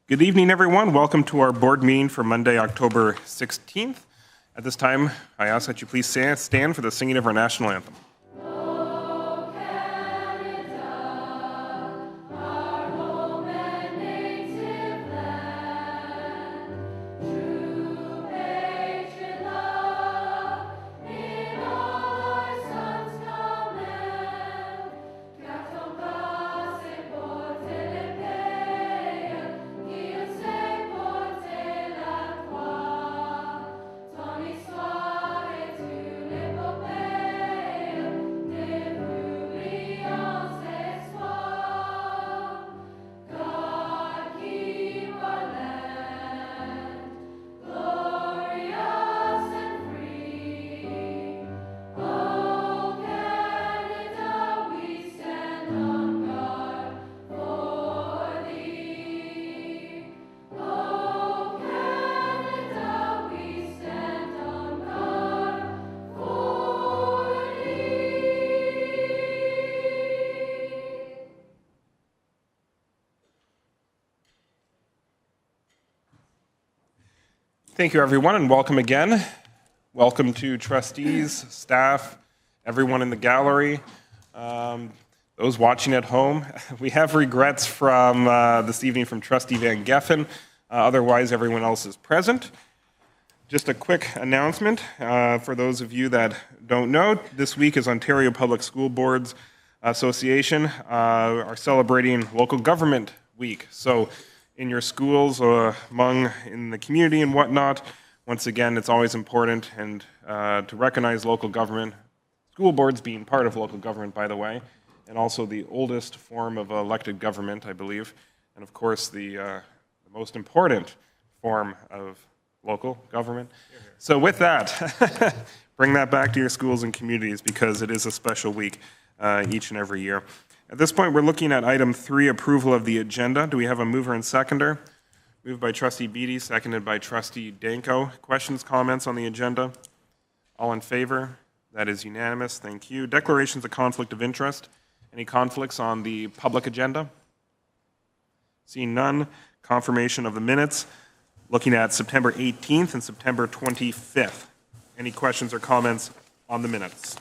Good evening, everyone. Welcome to our board meeting for Monday, October 16th. At this time, I ask that you please stand for the singing of our national anthem. Thank you, everyone, and welcome again. Welcome to trustees, staff, everyone in the gallery, those watching at home. We have regrets from this evening from Trustee Van Geffen. Otherwise, everyone else is present. Just a quick announcement for those of you that don't know. This week is Ontario Public School Boards Association are celebrating Local Government Week. So in your schools, in the community and whatnot, once again, it's always important and to recognize local government, school boards being part of local government, by the way, and also the oldest form of elected government, I believe, and of course the most important form of local government. So with that, bring that back to your schools and communities because it is a special week each and every year. At this point, we're looking at item 3, approval of the agenda. Do we have a mover and seconder? Moved by Trustee Beatty, seconded by Trustee Danko. Questions, comments on the agenda? All in favor? That is unanimous. Thank you. Declarations of conflict of interest. Any conflicts on the public agenda? Seeing none. Confirmation of the minutes. Looking at September 18th and September 25th. Any questions or comments on the minutes?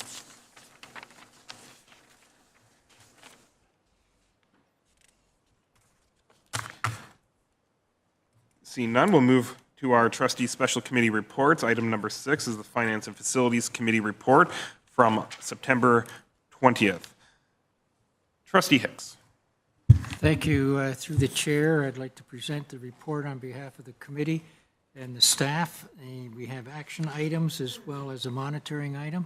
Seeing none, we'll move to our trustee special committee reports. Item number 6 is the Finance and Facilities Committee report from September 20th. Trustee Hicks. Thank you. Through the chair, I'd like to present the report on behalf of the committee and the staff. We have action items as well as a monitoring item.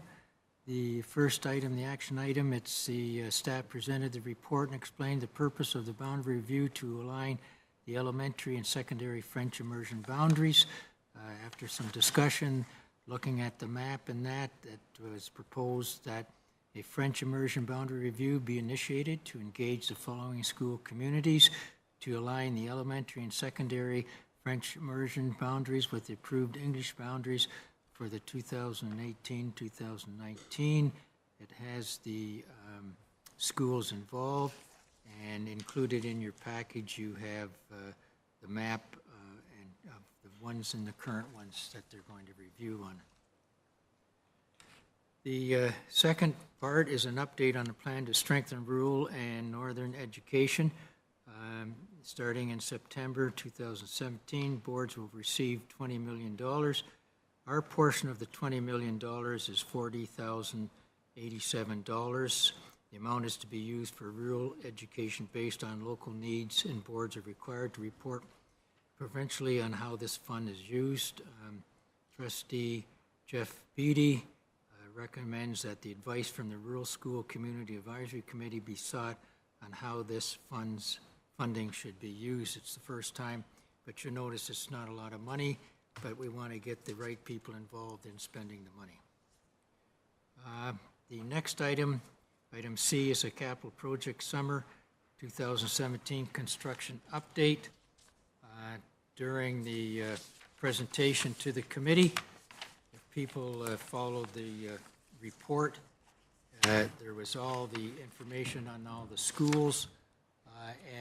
The first item, the action item, it's the staff presented the report and explained the purpose of the boundary review to align the elementary and secondary French immersion boundaries. After some discussion, looking at the map and that was proposed that a French immersion boundary review be initiated to engage the following school communities to align the elementary and secondary French immersion boundaries with the approved English boundaries for the 2018-2019. It has the schools involved. And included in your package, you have the map and of the ones and the current ones that they're going to review on. The second part is an update on the plan to strengthen rural and northern education. Starting in September 2017, boards will receive $20 million. Our portion of the $20 million is $40,087. The amount is to be used for rural education based on local needs, and boards are required to report provincially on how this fund is used. Trustee Jeff Beatty recommends that the advice from the Rural School Community Advisory Committee be sought on how this funding should be used. It's the first time, but you'll notice it's not a lot of money, but we want to get the right people involved in spending the money. The next item, item C, is a capital project summer 2017 construction update. During the presentation to the committee, if people followed the report, there was all the information on all the schools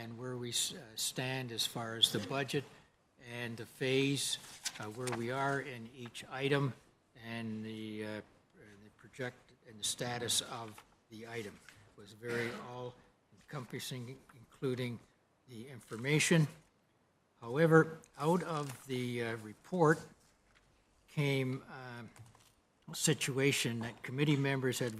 and where we stand as far as the budget and the phase, where we are in each item, and the project and the status of the item. It was very all-encompassing, including the information. However, out of the report came a situation that committee members had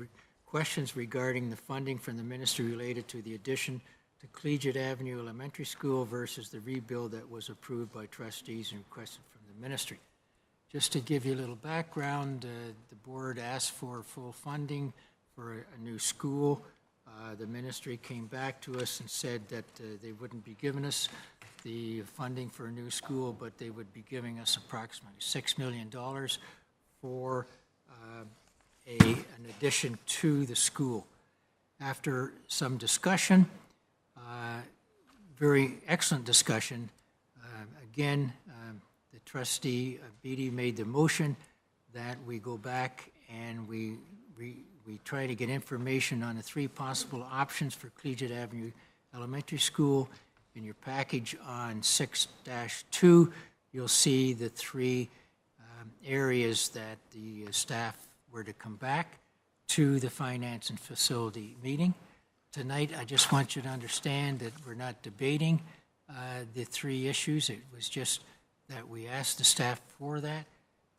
questions regarding the funding from the ministry related to the addition to Collegiate Avenue Elementary School versus the rebuild that was approved by trustees and requested from the ministry. Just to give you a little background, the board asked for full funding for a new school. The ministry came back to us and said that they wouldn't be giving us the funding for a new school, but they would be giving us approximately $6 million for an addition to the school. After some discussion, very excellent discussion, again, the trustee Beatty made the motion that we go back and we try to get information on the three possible options for Collegiate Avenue Elementary School. In your package on 6-2, you'll see the three areas that the staff were to come back to the Finance and Facility meeting. Tonight, I just want you to understand that we're not debating the three issues. It was just that we asked the staff for that.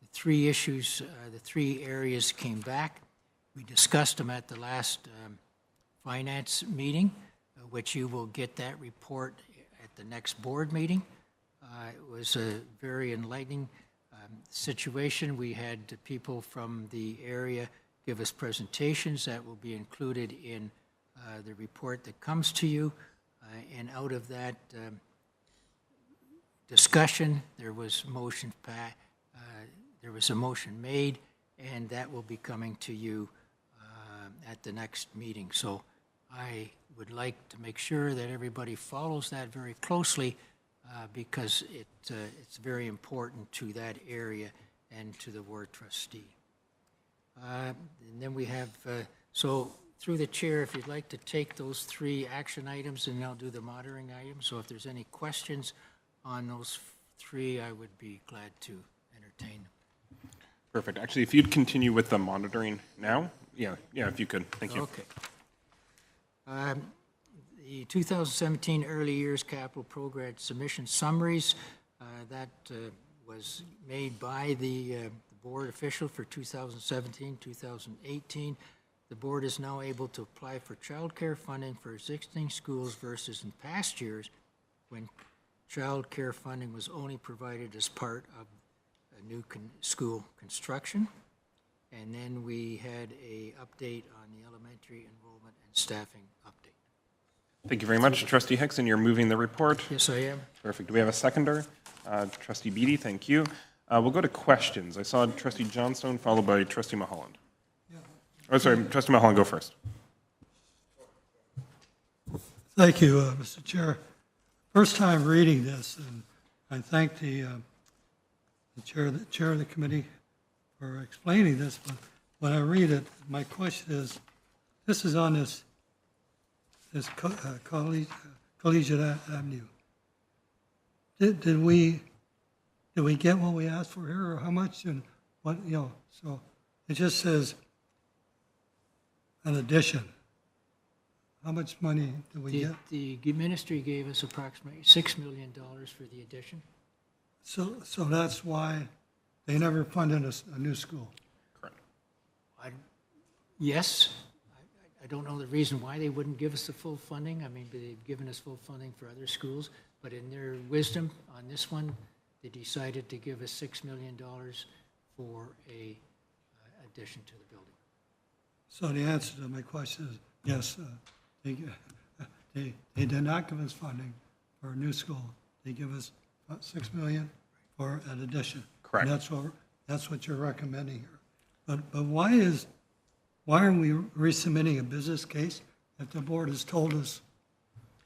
The three issues, the three areas came back. We discussed them at the last finance meeting, which you will get that report at the next board meeting. It was a very enlightening situation. We had people from the area give us presentations that will be included in the report that comes to you. And out of that discussion, there was a motion made, and that will be coming to you at the next meeting. So I would like to make sure that everybody follows that very closely because it's very important to that area and to the ward trustee. And then we have, so through the chair, if you'd like to take those three action items, and I'll do the monitoring items. So if there's any questions on those three, I would be glad to entertain them. Perfect. Actually, if you'd continue with the monitoring now. Yeah, if you could. Thank you. Okay. The 2017 early years capital program submission summaries, that was made by the board official for 2017, 2018. The board is now able to apply for child care funding for existing schools versus in past years when child care funding was only provided as part of a new school construction. And then we had a update on the elementary enrollment and staffing update. Thank you very much, Trustee Hickson. You're moving the report. Yes, I am. Perfect. Do we have a seconder? Trustee Beatty, thank you. We'll go to questions. I saw Trustee Johnstone followed by Trustee Mulholland. Oh, sorry, Trustee Mulholland, go first. Thank you, Mr. Chair. First time reading this, and I thank the chair of the committee for explaining this, but when I read it, my question is, this is on this Collegiate Avenue. Did we get what we asked for here, or how much, and what, so it just says an addition. How much money did we get? The ministry gave us approximately $6 million for the addition. So that's why they never funded a new school. Correct. Yes. I don't know the reason why they wouldn't give us the full funding. I mean, they've given us full funding for other schools, but in their wisdom on this one, they decided to give us $6 million for a addition to the building. So the answer to my question is yes. They did not give us funding for a new school. They give us about $6 million for an addition. Correct. And that's what you're recommending here. But why aren't we resubmitting a business case if the board has told us,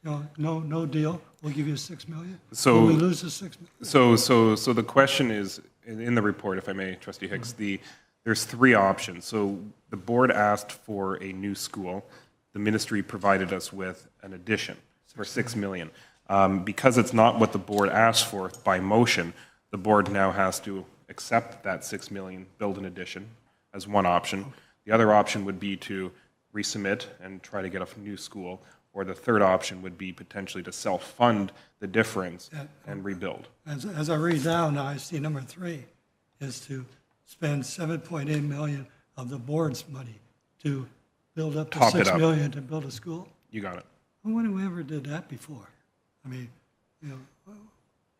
no deal, we'll give you $6 million? So will we lose the $6 million? So the question is in the report, if I may, Trustee Hicks. There's three options. So the board asked for a new school. The ministry provided us with an addition. for 6 million. Because it's not what the board asked for by motion, the board now has to accept that 6 million, build an addition as one option. The other option would be to resubmit and try to get a new school, or the third option would be potentially to self-fund the difference and rebuild. As I read down now, I see number 3 is to spend 7.8 million of the board's money to build up to Top it 6 up. million to build a school. You got it. When have we ever did that before? I mean, you know,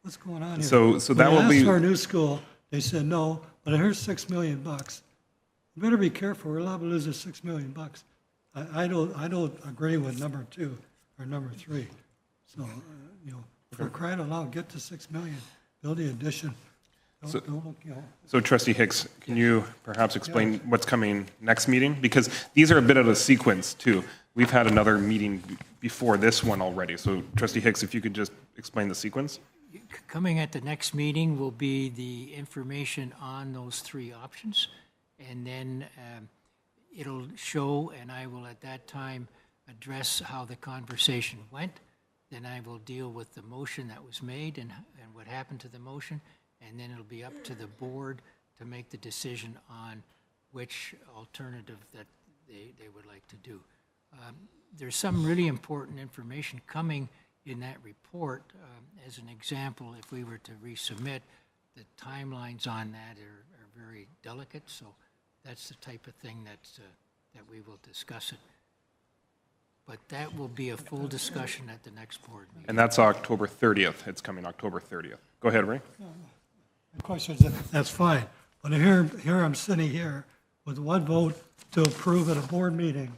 what's going on here? So that will When we be- asked for a new school, they said no, but here's $6 million. You better be careful, we're liable to lose the $6 million. I don't agree with number 2 or number 3. So, you know, if we're crying aloud, get to 6 million, build the addition. Don't look, you know. So Trustee Hicks, can you perhaps explain what's coming next meeting? Because these are a bit of a sequence too. We've had another meeting before this one already. So Trustee Hicks, if you could just explain the sequence? Coming at the next meeting will be the information on those 3 options, and then it'll show, and I will at that time address how the conversation went. Then I will deal with the motion that was made and what happened to the motion, and then it'll be up to the board to make the decision on which alternative that they would like to do. There's some really important information coming in that report. As an example, if we were to resubmit, the timelines on that are very delicate, so that's the type of thing that we will discuss it. But that will be a full discussion at the next board meeting. And that's October 30th. It's coming October 30th. Go ahead, Ray. The question is, that's fine, but here I'm sitting here with 1 vote to approve at a board meeting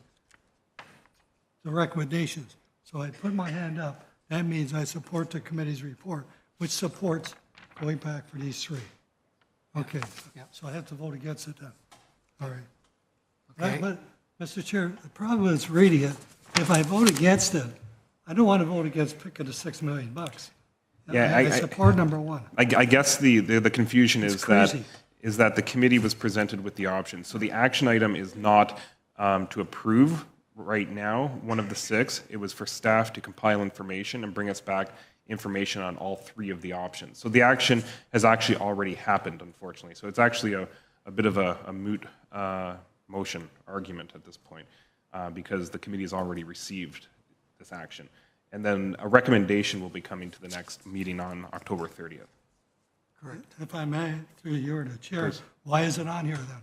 the recommendations. So I put my hand up, that means I support the committee's report, which supports going back for these 3. Okay, Yeah. so I have to vote against it then. All right. Okay. But, Mr. Chair, the problem is reading it, if I vote against it, I don't want to vote against picking the $6 million. Yeah, I support number 1. I guess the confusion It's is that crazy. the committee was presented with the option. So the action item is not to approve right now one of the 6. It was for staff to compile information and bring us back information on all 3 of the options. So the action has actually already happened, unfortunately. So it's actually a bit of a moot motion argument at this point because the committee has already received this action. And then a recommendation will be coming to the next meeting on October 30th. Correct. If I may, through you or the chair, why is it on here then?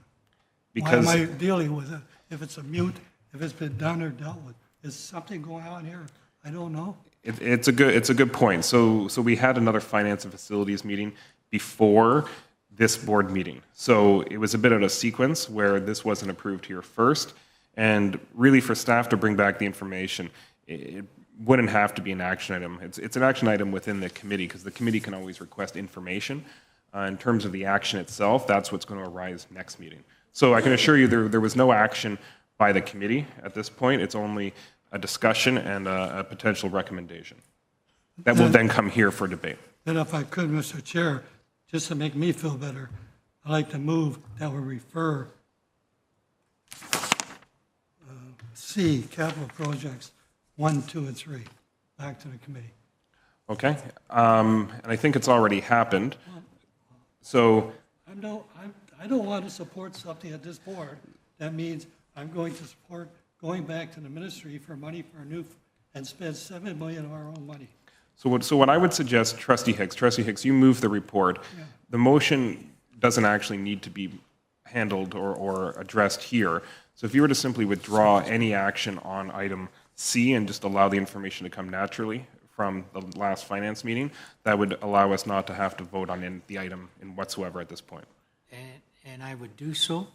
Because Why am I dealing with it? If it's a mute, if it's been done or dealt with, is something going on here? I don't know. it's a good point. So we had another finance and facilities meeting before this board meeting. So it was a bit of a sequence where this wasn't approved here first. And really for staff to bring back the information, it wouldn't have to be an action item. It's an action item within the committee because the committee can always request information. In terms of the action itself, that's what's going to arise next meeting. So I can assure you there was no action by the committee at this point. It's only a discussion and a potential recommendation that will then come here for debate. Then if I could, Mr. Chair, just to make me feel better, I'd like to move that we refer C, capital projects 1, 2, and 3, back to the committee. Okay? And I think it's already happened. So I don't want to support something at this board. That means I'm going to support going back to the ministry for money for a new, and spend $7 million of our own money. So what I would suggest, Trustee Hicks, you move the report. Yeah. The motion doesn't actually need to be handled or addressed here. So if you were to simply withdraw any action on item C and just allow the information to come naturally from the last finance meeting, that would allow us not to have to vote on the item in whatsoever at this point. And I would do so.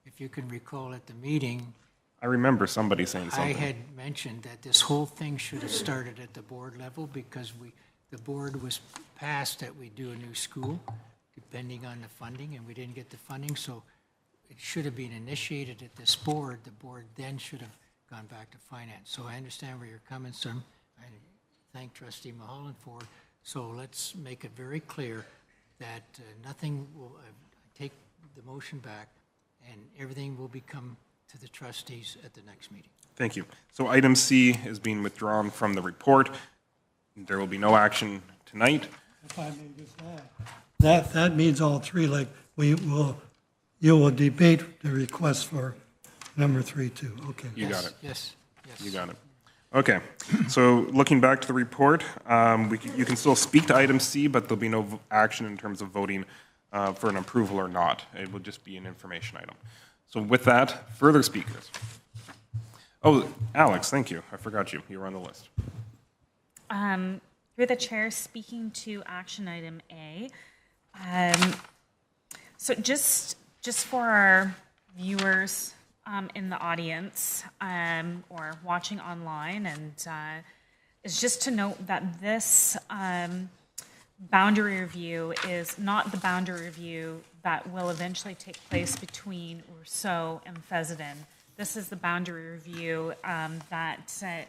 If you can recall at the meeting, I remember somebody saying I something. had mentioned that this whole thing should have started at the board level because the board was passed that we do a new school depending on the funding, and we didn't get the funding, so it should have been initiated at this board. The board then should have gone back to finance. So I understand where you're coming from. I thank Trustee Mulholland for it. So let's make it very clear that nothing will take the motion back and everything will become to the trustees at the next meeting. Thank you. So item C is being withdrawn from the report. There will be no action tonight. If I may just add, that means all three, like, you will debate the request for number 3 too, okay. You got it. Yes, yes. You got it. Okay, so looking back to the report, you can still speak to item C, but there'll be no action in terms of voting for an approval or not. It will just be an information item. So with that, further speakers. Oh, Alex, thank you. I forgot you. You were on the list. Through the chair, speaking to action item A. So just for our viewers in the audience or watching online, and is just to note that this boundary review is not the boundary review that will eventually take place between Rousseau and Fessenden. This is the boundary review that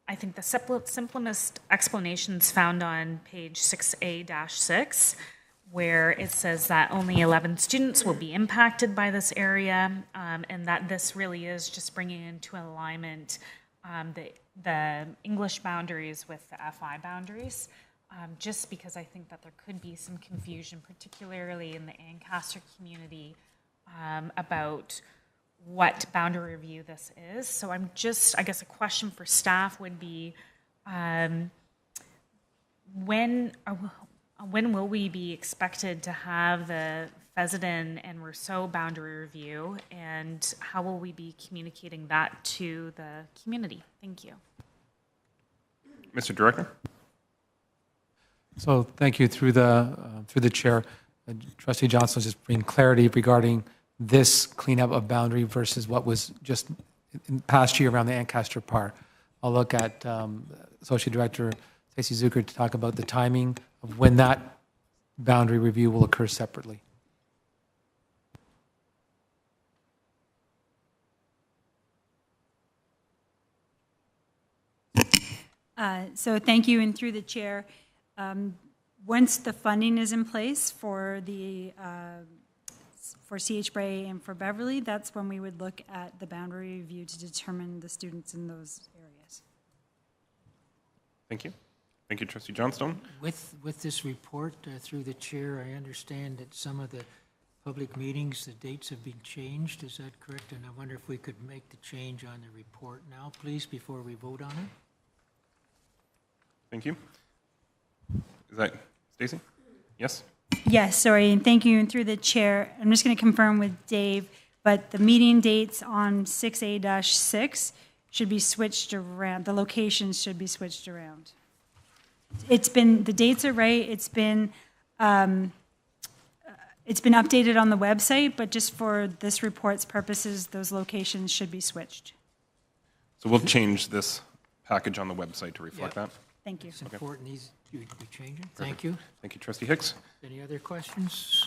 I think the simplest explanation is found on page 6A-6, where it says that only 11 students will be impacted by this area, and that this really is just bringing into alignment the English boundaries with the FI boundaries, just because I think that there could be some confusion, particularly in the Ancaster community, about what boundary review this is. So I guess a question for staff would be, when will we be expected to have the Fessenden and Rousseau boundary review, and how will we be communicating that to the community? Thank you. Mr. Director? So thank you through the chair. Trustee Johnson just bring clarity regarding this cleanup of boundary versus what was just in past year around the Ancaster Park. I'll look at Associate Director Stacey Zucker to talk about the timing of when that boundary review will occur separately. So thank you, and through the chair, once the funding is in place for the for CH Bray and for Beverly, that's when we would look at the boundary review to determine the students in those areas. Thank you. Thank you, Trustee Johnstone. With this report, through the chair, I understand that some of the public meetings, the dates have been changed. Is that correct? And I wonder if we could make the change on the report now, please, before we vote on it? Thank you. Is that Stacey? Yes? Yes, sorry, and thank you, and through the chair, I'm just going to confirm with Dave, but the meeting dates on 6A-6 should be switched around. The locations should be switched around. The dates are right. It's been updated on the website, but just for this report's purposes, those locations should be switched. So we'll change this package on the website to reflect that. Thank you. It's important these to be changing. Thank you. Thank you, Trustee Hicks. Any other questions?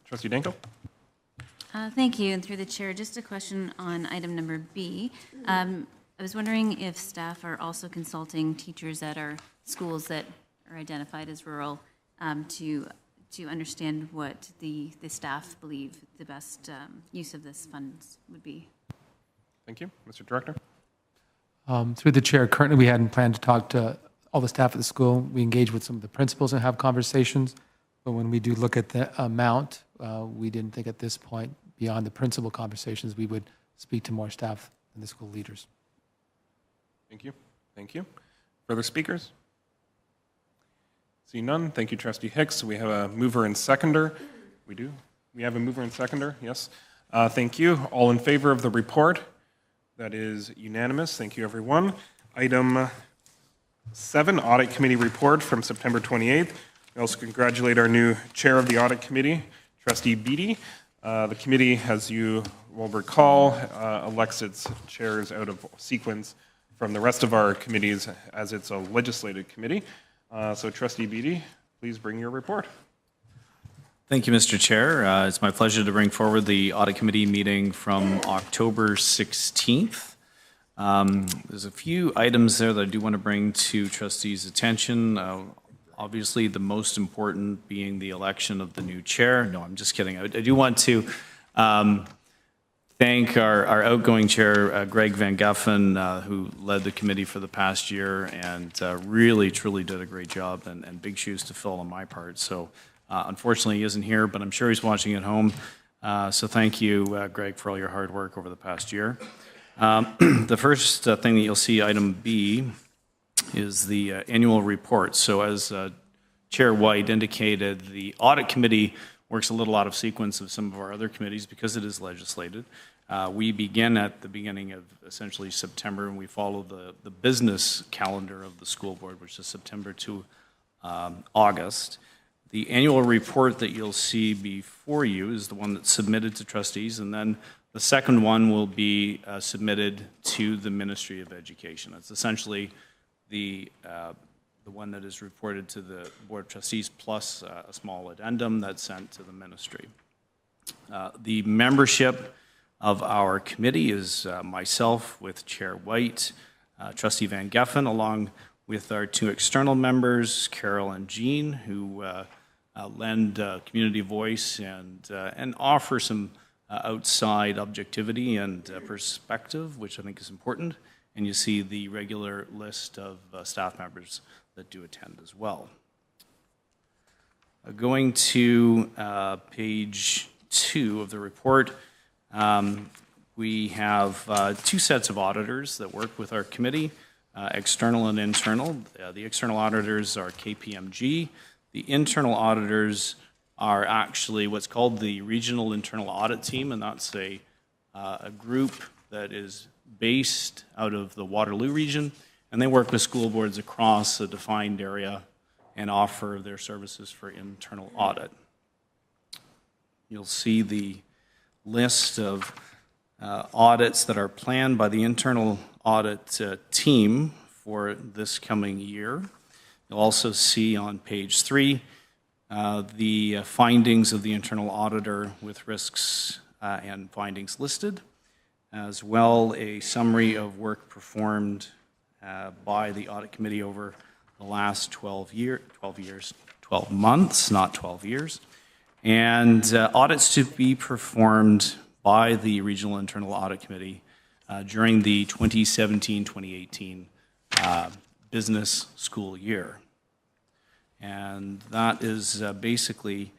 Trustee Danko? Thank you, and through the chair, just a question on item number B. I was wondering if staff are also consulting teachers at our schools that are identified as rural to understand what the staff believe the best use of this funds would be. Thank you. Mr. Director? Through the chair, currently we hadn't planned to talk to all the staff at the school. We engage with some of the principals and have conversations, but when we do look at the amount, we didn't think at this point, beyond the principal conversations, we would speak to more staff and the school leaders. Thank you. Thank you. Further speakers? See none. Thank you, Trustee Hicks. We have a mover and seconder. We do. We have a mover and seconder. Yes. Thank you. All in favor of the report? That is unanimous. Thank you, everyone. Item 7, Audit Committee Report from September 28th. We also congratulate our new chair of the Audit Committee, Trustee Beatty. The committee, as you will recall, elects its chairs out of sequence from the rest of our committees as it's a legislative committee. So Trustee Beatty, please bring your report. Thank you, Mr. Chair. It's my pleasure to bring forward the Audit Committee meeting from October 16th. There's a few items there that I do want to bring to trustees' attention. obviously the most important being the election of the new chair. No, I'm just kidding. I do want to thank our outgoing chair, Greg Van Geffen, who led the committee for the past year and really, truly did a great job and big shoes to fill on my part. So unfortunately, he isn't here, but I'm sure he's watching at home. So thank you, Greg, for all your hard work over the past year. The first thing that you'll see, item B, is the annual report. So as Chair White indicated, the Audit Committee works a little out of sequence of some of our other committees because it is legislated. We begin at the beginning of essentially September, and we follow the business calendar of the school board, which is September to August. The annual report that you'll see before you is the one that's submitted to trustees, and then the second one will be submitted to the Ministry of Education. It's essentially the one that is reported to the Board of Trustees plus a small addendum that's sent to the ministry. The membership of our committee is myself with Chair White, Trustee Van Geffen, along with our two external members, Carol and Jean, who lend community voice and offer some outside objectivity and perspective, which I think is important. And you see the regular list of staff members that do attend as well. Going to page 2 of the report, we have two sets of auditors that work with our committee, external and internal. The external auditors are KPMG. The internal auditors are actually what's called the Regional Internal Audit Team, and that's a group that is based out of the Waterloo region, and they work with school boards across a defined area and offer their services for internal audit. You'll see the list of audits that are planned by the internal audit team for this coming year. You'll also see on page 3 the findings of the internal auditor with risks and findings listed, as well a summary of work performed by the audit committee over the last 12 months, not 12 years, and audits to be performed by the Regional Internal Audit Committee during the 2017-2018 business school year. And that is basically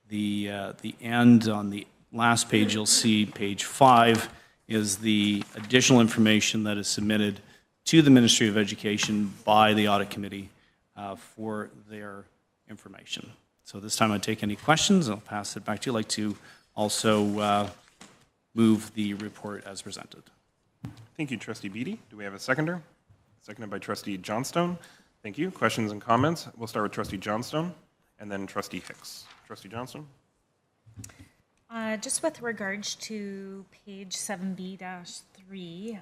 the end. On the last page, you'll see page 5 is the additional information that is submitted to the Ministry of Education by the Audit Committee for their information. So this time I take any questions. I'll pass it back to you. I'd like to also move the report as presented. Thank you, Trustee Beatty. Do we have a seconder? Seconded by Trustee Johnstone. Thank you. Questions and comments? We'll start with Trustee Johnstone and then Trustee Hicks. Trustee Johnstone? Just with regards to page 7B-3, the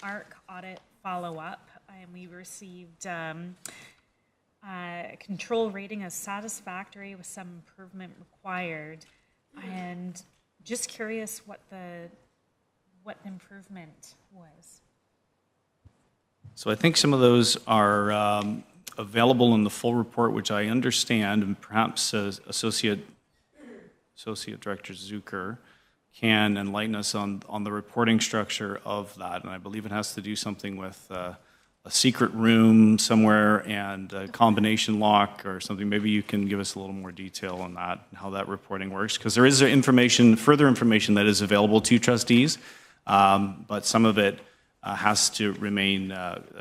ARC audit follow-up, and we received a control rating as satisfactory with some improvement required. And just curious what the improvement was. So I think some of those are available in the full report, which I understand, and perhaps Associate Director Zucker can enlighten us on the reporting structure of that. And I believe it has to do something with a secret room somewhere and a combination lock or something. Maybe you can give us a little more detail on that, how that reporting works, because there is further information that is available to trustees, but some of it has to remain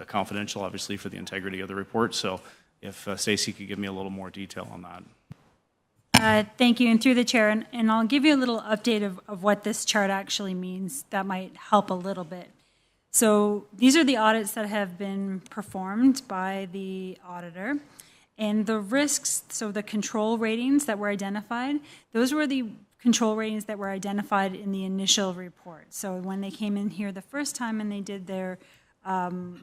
confidential, obviously, for the integrity of the report. So if Stacey could give me a little more detail on that. Thank you, and through the chair, and I'll give you a little update of what this chart actually means. That might help a little bit. So these are the audits that have been performed by the auditor, and the risks, so the control ratings that were identified, those were the control ratings that were identified in the initial report. So when they came in here the first time and they did their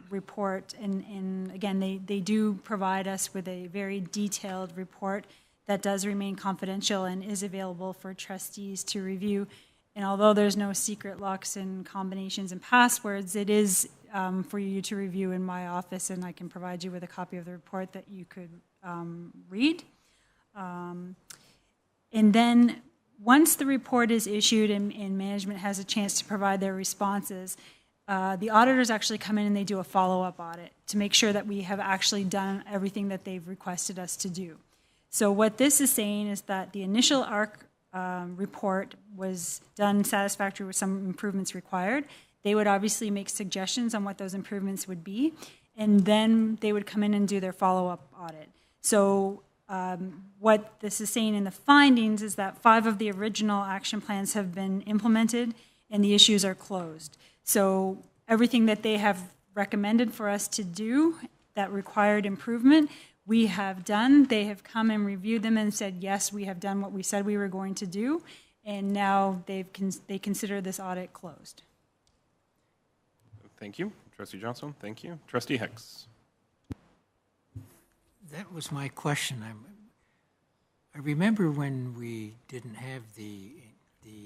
report, and again, they do provide us with a very detailed report that does remain confidential and is available for trustees to review. And although there's no secret locks and combinations and passwords, it is for you to review in my office, and I can provide you with a copy of the report that you could read. And then, once the report is issued and management has a chance to provide their responses, the auditors actually come in and they do a follow-up audit to make sure that we have actually done everything that they've requested us to do. So what this is saying is that the initial ARC report was done satisfactory with some improvements required. They would obviously make suggestions on what those improvements would be, and then they would come in and do their follow-up audit. So what this is saying in the findings is that 5 of the original action plans have been implemented and the issues are closed. So everything that they have recommended for us to do that required improvement, we have done. They have come and reviewed them and said, yes, we have done what we said we were going to do, and now they consider this audit closed. Thank you. Trustee Johnstone, thank you. Trustee Hicks. That was my question. I remember when we didn't have the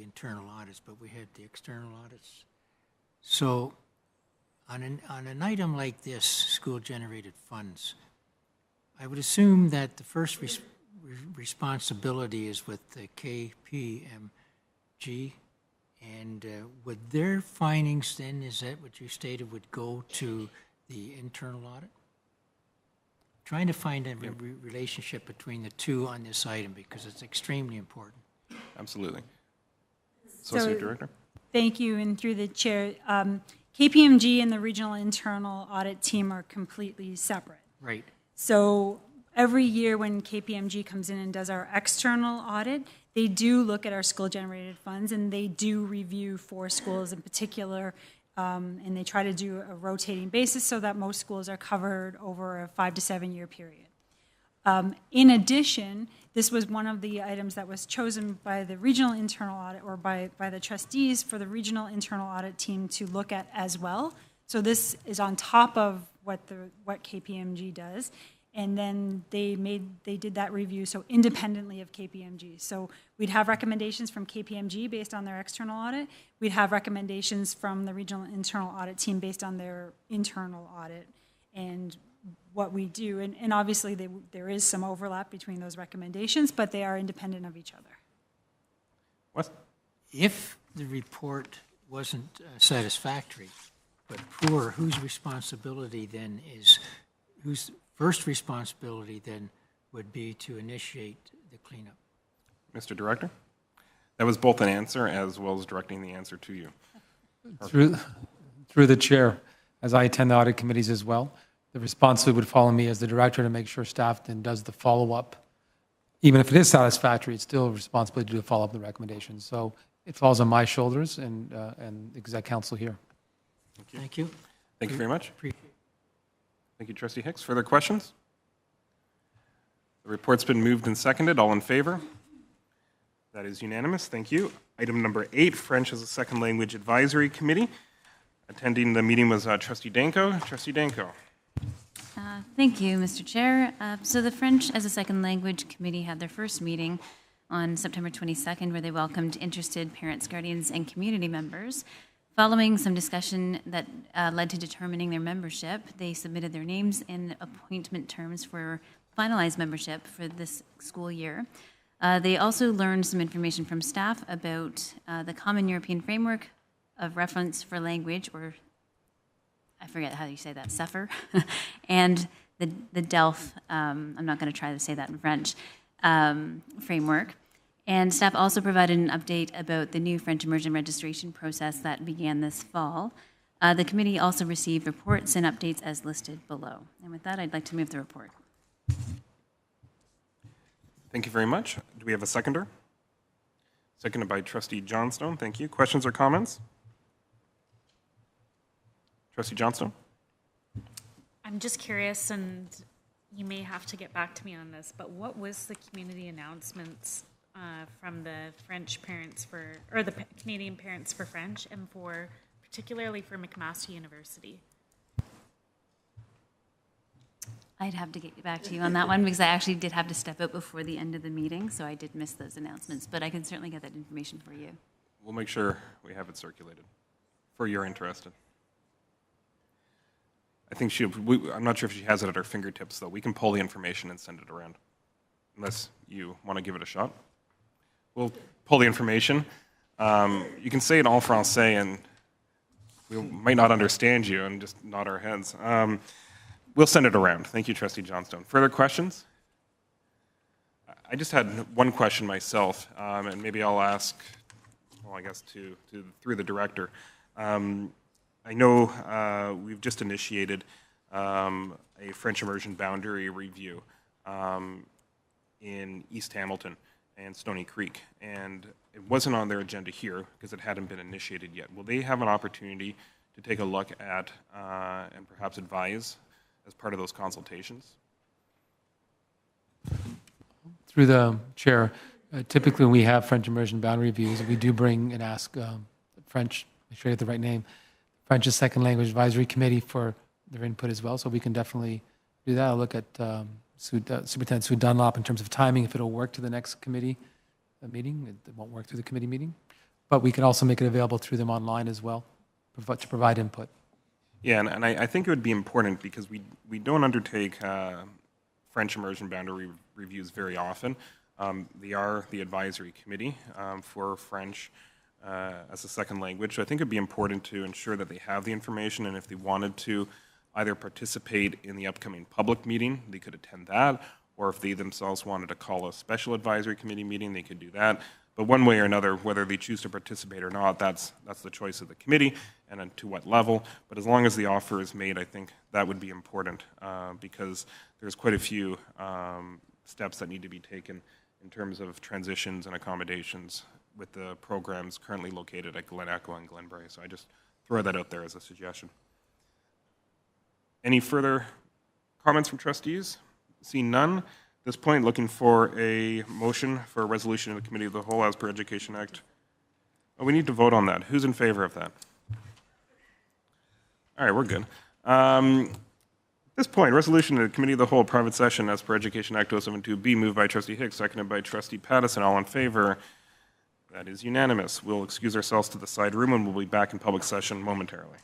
internal audits, but we had the external audits. So on an item like this, school-generated funds, I would assume that the first responsibility is with the KPMG, and would their findings then, is that what you stated, would go to the internal audit? Trying to find a relationship between the two on this item because it's extremely important. Absolutely. Associate Director. Thank you, and through the chair, KPMG and the regional internal audit team are completely separate. Right. So every year when KPMG comes in and does our external audit, they do look at our school-generated funds, and they do review 4 schools in particular, and they try to do a rotating basis so that most schools are covered over a 5 to 7 year period. In addition, this was one of the items that was chosen by the regional internal audit, or by the trustees for the regional internal audit team to look at as well. So this is on top of what KPMG does. And then they did that review, so independently of KPMG. So we'd have recommendations from KPMG based on their external audit. We'd have recommendations from the regional internal audit team based on their internal audit and what we do. And obviously there is some overlap between those recommendations, but they are independent of each other. What? If the report wasn't satisfactory, but poor, whose responsibility then is, whose first responsibility then would be to initiate the cleanup? Mr. Director? That was both an answer as well as directing the answer to you. Through the chair, as I attend the audit committees as well, the responsibility would fall on me as the director to make sure staff then does the follow-up. Even if it is satisfactory, it's still a responsibility to do the follow-up the recommendations. So it falls on my shoulders and exec council here. Thank you. Thank you very much. Appreciate it. Thank you, Trustee Hicks. Further questions? The report's been moved and seconded. All in favor? That is unanimous. Thank you. Item number 8, French as a Second Language Advisory Committee. Attending the meeting was Trustee Danko. Trustee Danko. Thank you, Mr. Chair. So the French as a Second Language Committee had their first meeting on September 22nd, where they welcomed interested parents, guardians, and community members. Following some discussion that led to determining their membership, they submitted their names and appointment terms for finalized membership for this school year. They also learned some information from staff about the Common European Framework of Reference for Language, or I forget how you say that, CEFR, and the DELF, I'm not going to try to say that in French, framework. And staff also provided an update about the new French immersion registration process that began this fall. The committee also received reports and updates as listed below. And with that, I'd like to move the report. Thank you very much. Do we have a seconder? Seconded by Trustee Johnstone. Thank you. Questions or comments? Trustee Johnstone? I'm just curious, and you may have to get back to me on this, but what was the community announcements from the French parents for, or the Canadian Parents for French, and for, particularly for McMaster University? I'd have to get back to you on that one because I actually did have to step out before the end of the meeting, so I did miss those announcements, but I can certainly get that information for you. We'll make sure we have it circulated for you're interested. I think I'm not sure if she has it at her fingertips, though. We can pull the information and send it around, unless you want to give it a shot. We'll pull the information. You can say it en français, and we might not understand you and just nod our heads. We'll send it around. Thank you, Trustee Johnstone. Further questions? I just had one question myself, and maybe I'll ask, well, I guess through the director. I know we've just initiated a French immersion boundary review in East Hamilton and Stony Creek, and it wasn't on their agenda here because it hadn't been initiated yet. Will they have an opportunity to take a look at and perhaps advise as part of those consultations? Through the chair, typically when we have French immersion boundary reviews, we do bring and ask French, make sure I get the right name, French as Second Language Advisory Committee for their input as well, so we can definitely do that. I'll look at Superintendent Sue Dunlop in terms of timing, if it'll work to the next committee meeting. It won't work through the committee meeting, but we can also make it available through them online as well to provide input. Yeah, and I think it would be important because we don't undertake French immersion boundary reviews very often. They are the advisory committee for French as a second language. So I think it'd be important to ensure that they have the information, and if they wanted to either participate in the upcoming public meeting, they could attend that, or if they themselves wanted to call a special advisory committee meeting, they could do that. But one way or another, whether they choose to participate or not, that's the choice of the committee and to what level. But as long as the offer is made, I think that would be important because there's quite a few steps that need to be taken in terms of transitions and accommodations with the programs currently located at Glen Echo and Glenbrae. So I just throw that out there as a suggestion. Any further comments from trustees? Seeing none. At this point, looking for a motion for a resolution of the Committee of the Whole as per Education Act. Oh, we need to vote on that. Who's in favor of that? All right, we're good. At this point, resolution of the Committee of the Whole, private session as per Education Act 2072B, moved by Trustee Hicks, seconded by Trustee Pattison. All in favor? That is unanimous. We'll excuse ourselves to the side room and we'll be back in public session momentarily.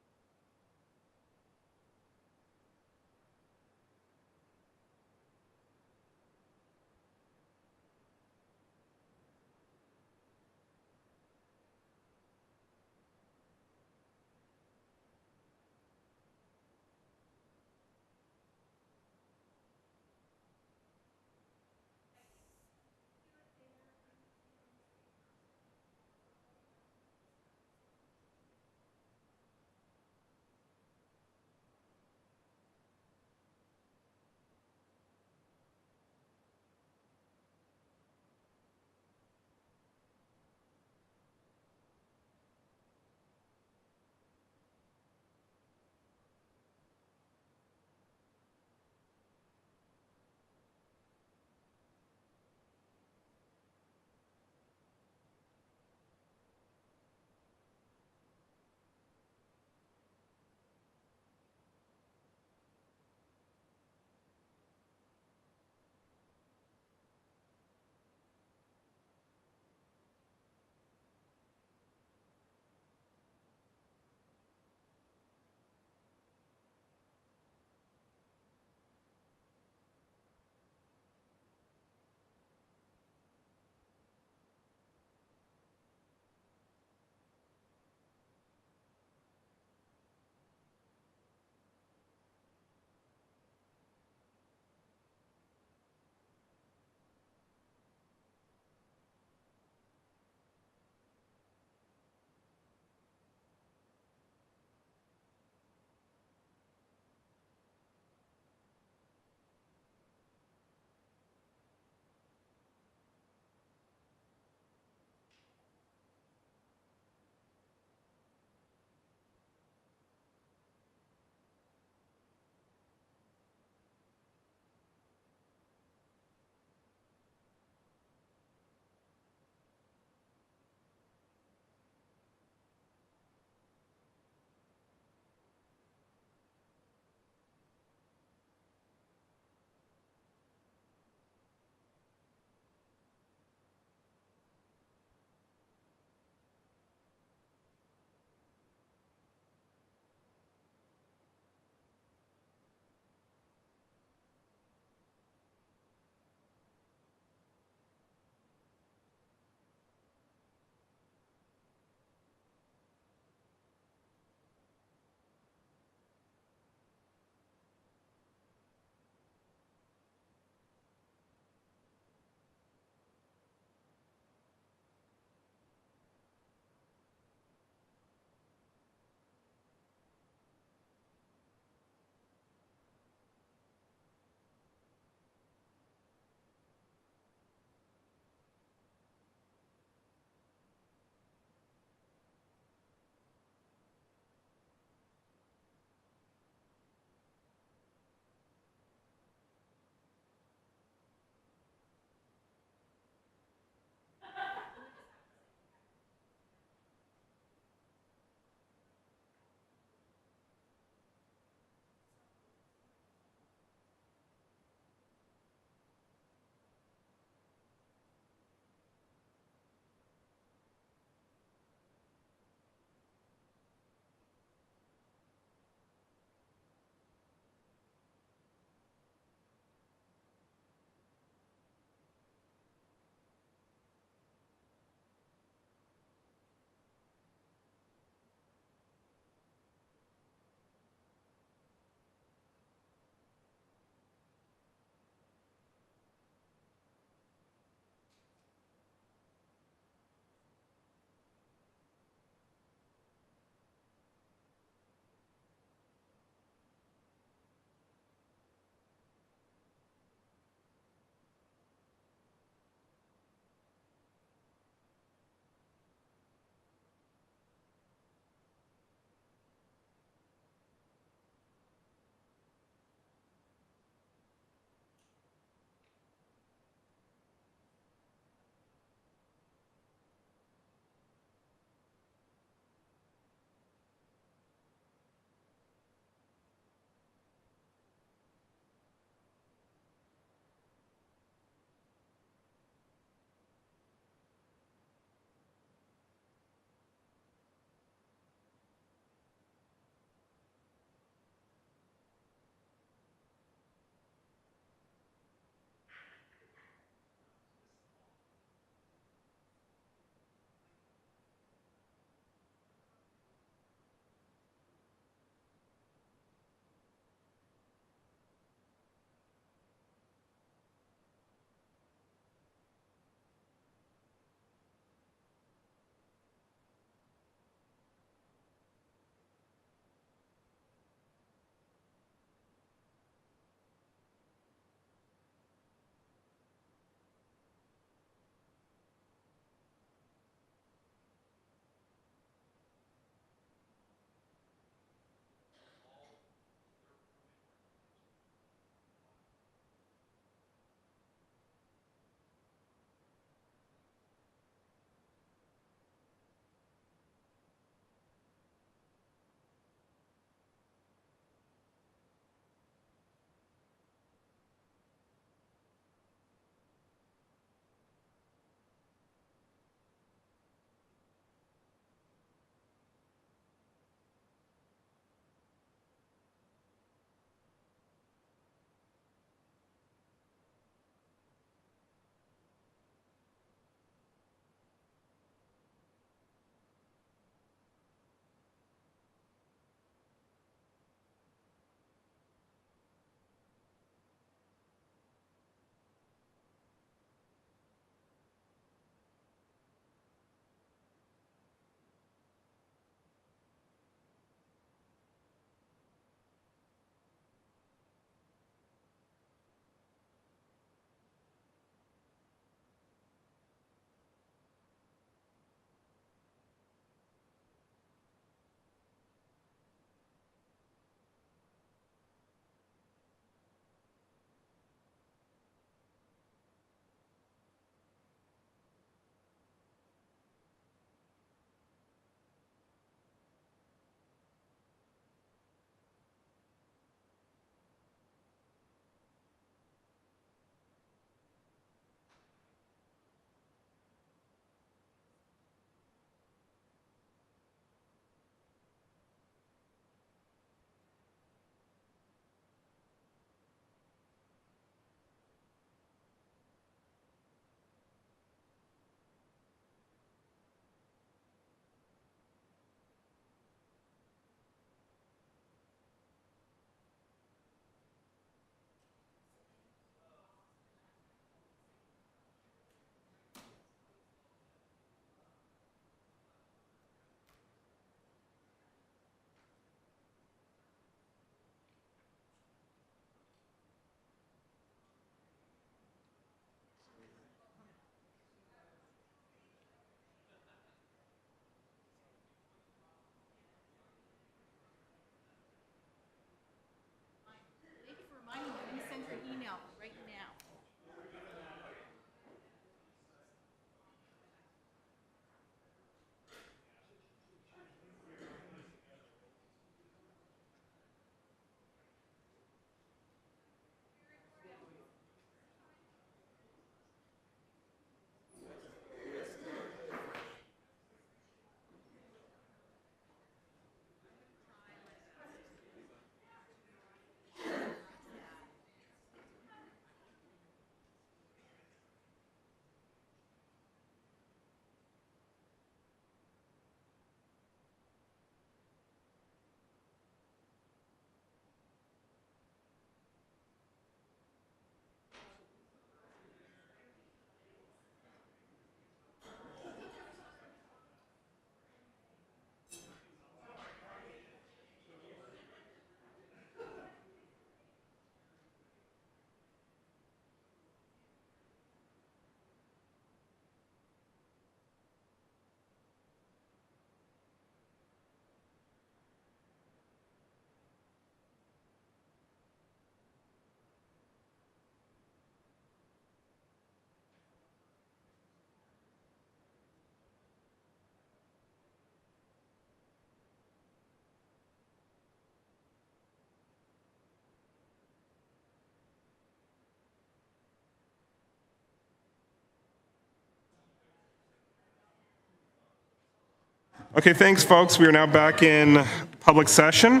Okay, thanks, folks. We are now back in public session.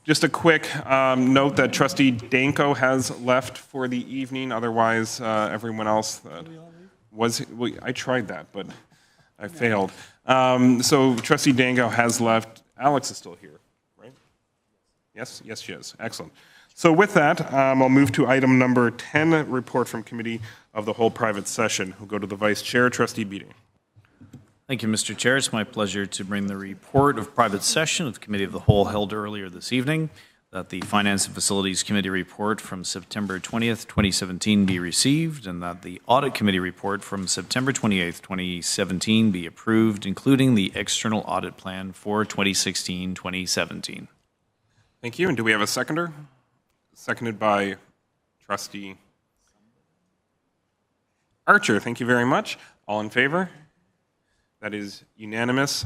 Just a quick note that Trustee Danko has left for the evening. Otherwise, everyone else I tried that, but I failed. So Trustee Danko has left. Alex is still here, right? Yes? Yes, she is. Excellent. So with that, I'll move to item number 10, report from Committee of the Whole Private Session. We'll go to the Vice Chair, Trustee Beating. Thank you, Mr. Chair. It's my pleasure to bring the report of private session of the Committee of the Whole held earlier this evening, that the Finance and Facilities Committee report from September 20th, 2017 be received, and that the Audit Committee report from September 28th, 2017 be approved, including the external audit plan for 2016-2017. Thank you. And do we have a seconder? Seconded by Trustee Archer. Thank you very much. All in favor? That is unanimous,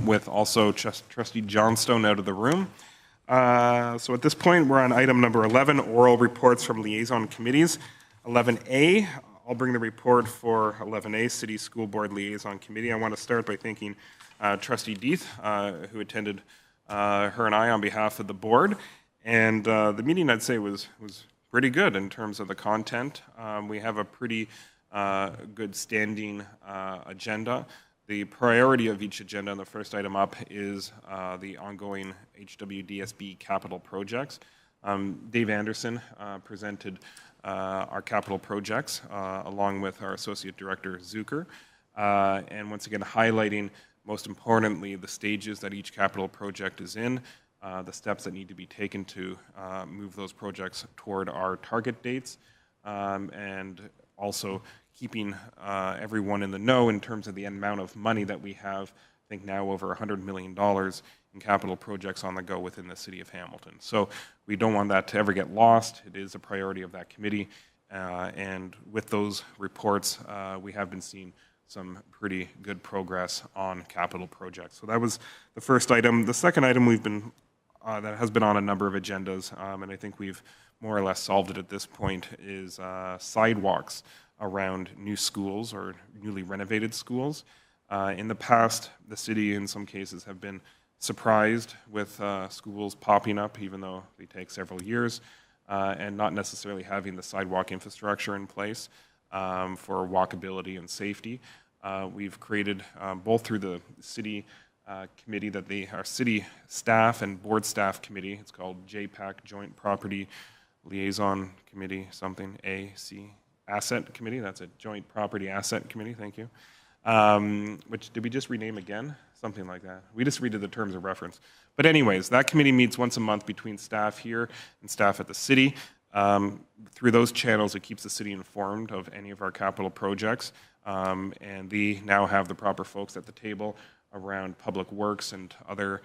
with also Trustee Johnstone out of the room. So at this point, we're on item number 11, oral reports from liaison committees. 11A, I'll bring the report for 11A, City School Board Liaison Committee. I want to start by thanking Trustee Deeth, who attended her and I on behalf of the board. And the meeting, I'd say, was pretty good in terms of the content. We have a pretty good standing agenda. The priority of each agenda, and the first item up, is the ongoing HWDSB capital projects. Dave Anderson presented our capital projects along with our Associate Director, Zucker, and once again highlighting, most importantly, the stages that each capital project is in, the steps that need to be taken to move those projects toward our target dates, and also keeping everyone in the know in terms of the amount of money that we have, I think now over $100 million in capital projects on the go within the City of Hamilton. So we don't want that to ever get lost. It is a priority of that committee. And with those reports, we have been seeing some pretty good progress on capital projects. So that was the first item. The second item that has been on a number of agendas, and I think we've more or less solved it at this point, is sidewalks around new schools or newly renovated schools. In the past, the city in some cases have been surprised with schools popping up, even though they take several years, and not necessarily having the sidewalk infrastructure in place for walkability and safety. We've created, both through the city committee, our city staff and board staff committee, it's called JPAC, Joint Property Liaison Committee, something, Asset Committee, that's a Joint Property Asset Committee, thank you. Which, did we just rename again? Something like that. We just redid the terms of reference. But anyways, that committee meets once a month between staff here and staff at the city. Through those channels, it keeps the city informed of any of our capital projects. And they now have the proper folks at the table around public works and other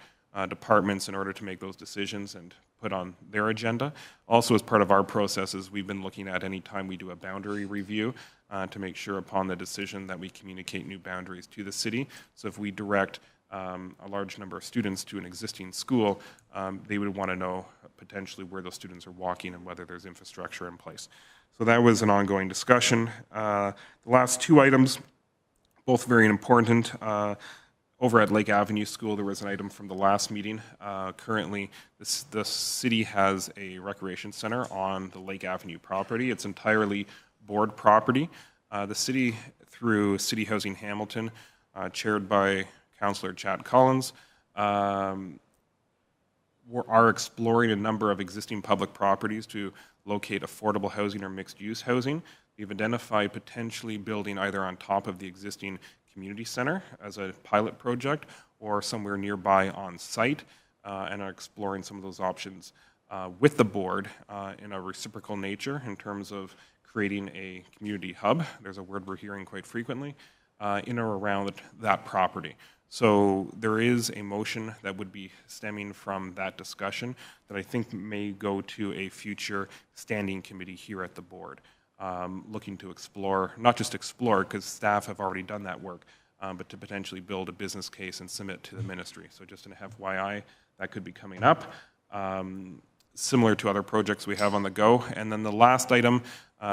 departments in order to make those decisions and put on their agenda. Also, as part of our processes, we've been looking at any time we do a boundary review to make sure upon the decision that we communicate new boundaries to the city. So if we direct a large number of students to an existing school, they would want to know potentially where those students are walking and whether there's infrastructure in place. So that was an ongoing discussion. The last two items, both very important. Over at Lake Avenue School, there was an item from the last meeting. Currently, the city has a recreation center on the Lake Avenue property. It's entirely board property. The city, through City Housing Hamilton, chaired by Councillor Chad Collins, are exploring a number of existing public properties to locate affordable housing or mixed-use housing. We've identified potentially building either on top of the existing community center as a pilot project or somewhere nearby on site, and are exploring some of those options with the board in a reciprocal nature in terms of creating a community hub. There's a word we're hearing quite frequently in or around that property. So there is a motion that would be stemming from that discussion that I think may go to a future standing committee here at the board. Looking to explore, not just explore, because staff have already done that work, but to potentially build a business case and submit to the ministry. So just an FYI, that could be coming up, similar to other projects we have on the go. And then the last item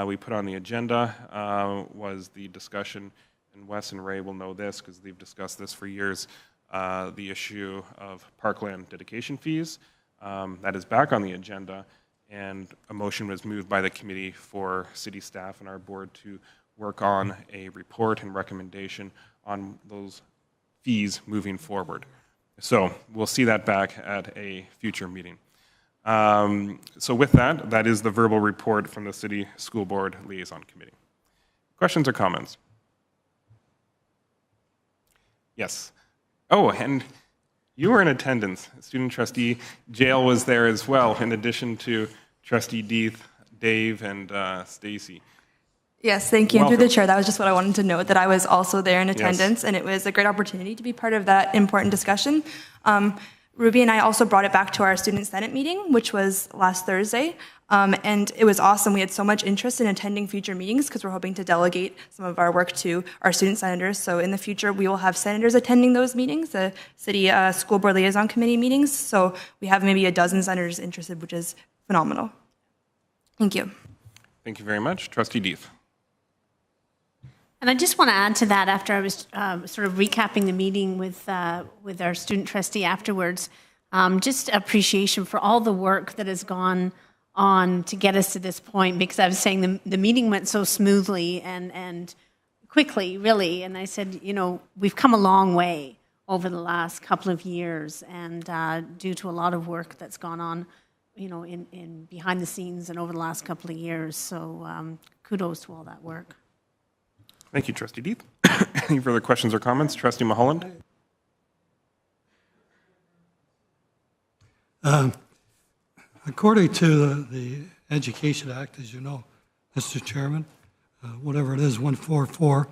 we put on the agenda was the discussion and Wes and Ray will know this because they've discussed this for years, the issue of parkland dedication fees. That is back on the agenda, and a motion was moved by the committee for city staff and our board to work on a report and recommendation on those fees moving forward. So we'll see that back at a future meeting. So with that, that is the verbal report from the City School Board Liaison Committee. Questions or comments? Yes. Oh, and you were in attendance. Student trustee Jail was there as well, in addition to Trustee Deeth, Dave, and Stacy. Yes, thank you. And through Welcome. the chair, that was just what I wanted to note, that I was also there in attendance, and it was a great opportunity to be part of that important discussion. Ruby and I also brought it back to our Student Senate meeting, which was last Thursday, and it was awesome. We had so much interest in attending future meetings because we're hoping to delegate some of our work to our student senators. So in the future, we will have senators attending those meetings, the City School Board Liaison Committee meetings. So we have maybe a dozen senators interested, which is phenomenal. Thank you. Thank you very much. Trustee Deeth. And I just want to add to that after I was sort of recapping the meeting with our student trustee afterwards, just appreciation for all the work that has gone on to get us to this point, because I was saying the meeting went so smoothly and quickly, really. And I said, you know, we've come a long way over the last couple of years, and due to a lot of work that's gone on, you know, in behind the scenes and over the last couple of years. So kudos to all that work. Thank you, Trustee Deeth. Any further questions or comments? Trustee Mulholland? According to the Education Act, as you know, Mr. Chairman, whatever it is, 144,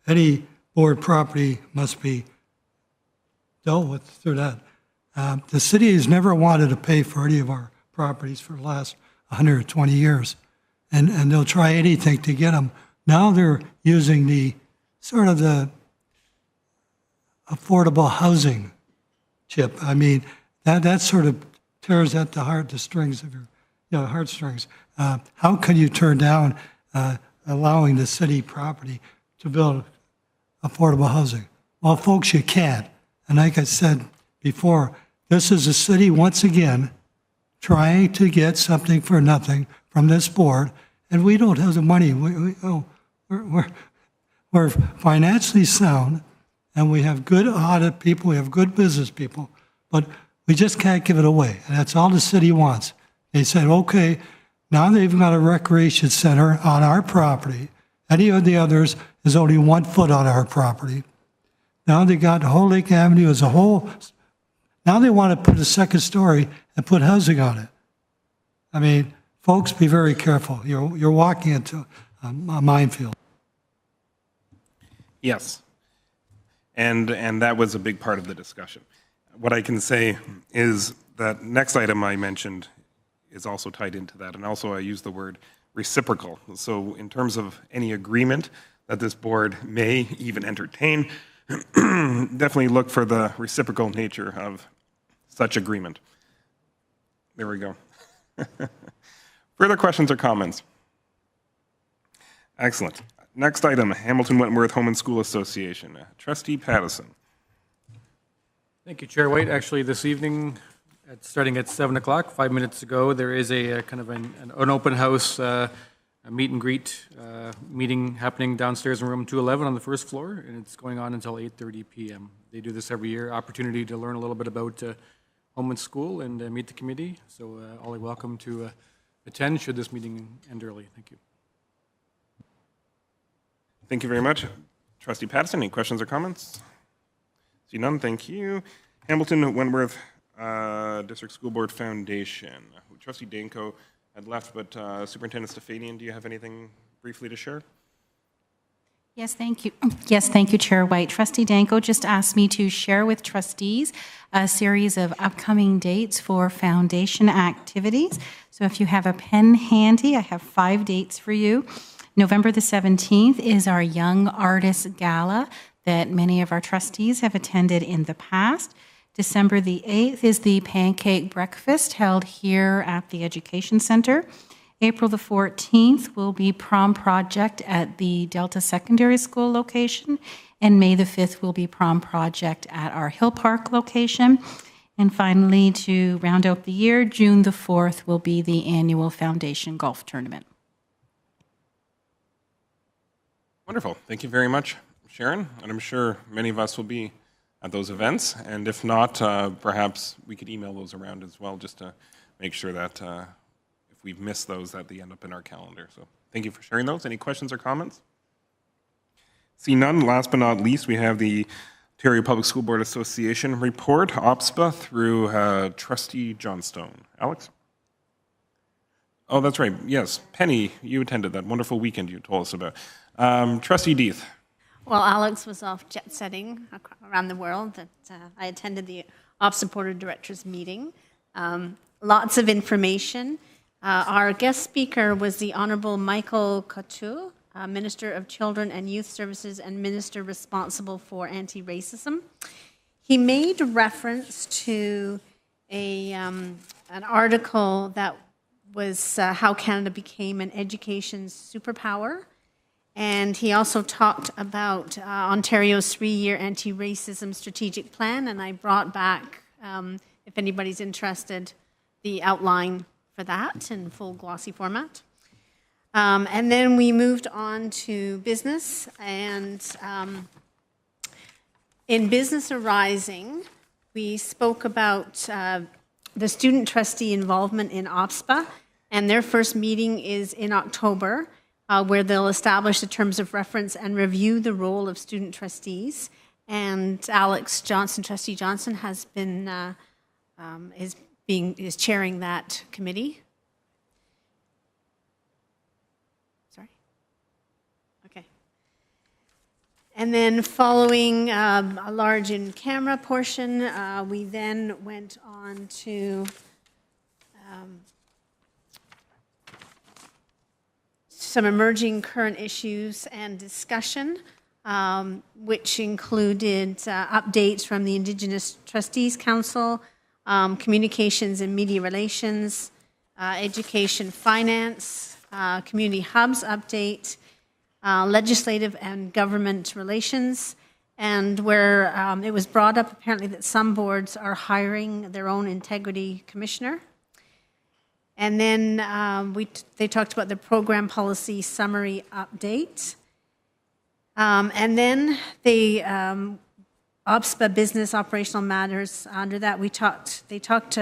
any board property must be dealt with through that. The city has never wanted to pay for any of our properties for the last 120 years, and they'll try anything to get them. Now they're using the sort of the affordable housing chip. I mean, that sort of tears at the strings of your heartstrings. How can you turn down allowing the city property to build affordable housing? Well, folks, you can't. And like I said before, this is a city, once again, trying to get something for nothing from this board, and we don't have the money. We're financially sound, and we have good audit people, we have good business people, but we just can't give it away, and that's all the city wants. They said, okay, now they've got a recreation center on our property. Any of the others is only 1 foot on our property. Now they got Whole Lake Avenue as a whole. Now they want to put a second story and put housing on it. I mean, folks, be very careful. You're walking into a minefield. Yes. And that was a big part of the discussion. What I can say is that next item I mentioned is also tied into that, and also I use the word reciprocal. So in terms of any agreement that this board may even entertain, definitely look for the reciprocal nature of such agreement. There we go. Further questions or comments? Excellent. Next item, Hamilton Wentworth Home and School Association. Trustee Pattison. Thank you, Chair White. Actually, this evening, starting at 7 o'clock, 5 minutes ago, there is a kind of an open house a meet and greet meeting happening downstairs in room 211 on the first floor, and it's going on until 8:30 p.m. They do this every year, opportunity to learn a little bit about home and school and meet the committee. So all are welcome to attend should this meeting end early. Thank you. Thank you very much. Trustee Pattison, any questions or comments? See none, thank you. Hamilton Wentworth District School Board Foundation. Trustee Danko had left, but Superintendent Stefanian, do you have anything briefly to share? Yes, thank you. Yes, thank you, Chair White. Trustee Danko just asked me to share with trustees a series of upcoming dates for foundation activities. So if you have a pen handy, I have 5 dates for you. November the 17th is our Young Artists Gala that many of our trustees have attended in the past. December the 8th is the Pancake Breakfast held here at the Education Center. April the 14th will be prom project at the Delta Secondary School location, and May the 5th will be prom project at our Hill Park location. And finally, to round out the year, June the 4th will be the annual Foundation Golf Tournament. Wonderful. Thank you very much, Sharon. And I'm sure many of us will be at those events. And if not, perhaps we could email those around as well, just to make sure that if we've missed those, that they end up in our calendar. So thank you for sharing those. Any questions or comments? See none. Last but not least, we have the Ontario Public School Board Association report, OPSPA, through Trustee Johnstone. Alex? Oh, that's right. Yes. Penny, you attended that wonderful weekend you told us about. Trustee Deeth. Well, Alex was off jet setting around the world. I attended the OPSPA Board of Directors meeting. Lots of information. Our guest speaker was the Honorable Michael Couture, Minister of Children and Youth Services and Minister responsible for anti-racism. He made reference to an article that was how Canada became an education superpower. And he also talked about Ontario's 3-year anti-racism strategic plan. And I brought back, if anybody's interested, the outline for that in full glossy format. And then we moved on to business, and in Business Arising, we spoke about the student trustee involvement in OPSPA, and their first meeting is in October, where they'll establish the terms of reference and review the role of student trustees. And Alex Johnson, Trustee Johnson, has been is chairing that committee. And then following a large in-camera portion, we then went on to some emerging current issues and discussion, which included updates from the Indigenous Trustees Council, communications and media relations, education finance, community hubs update, legislative and government relations, and where it was brought up apparently that some boards are hiring their own integrity commissioner. And then they talked about the program policy summary update. And then the OPSPA business operational matters, under that they talked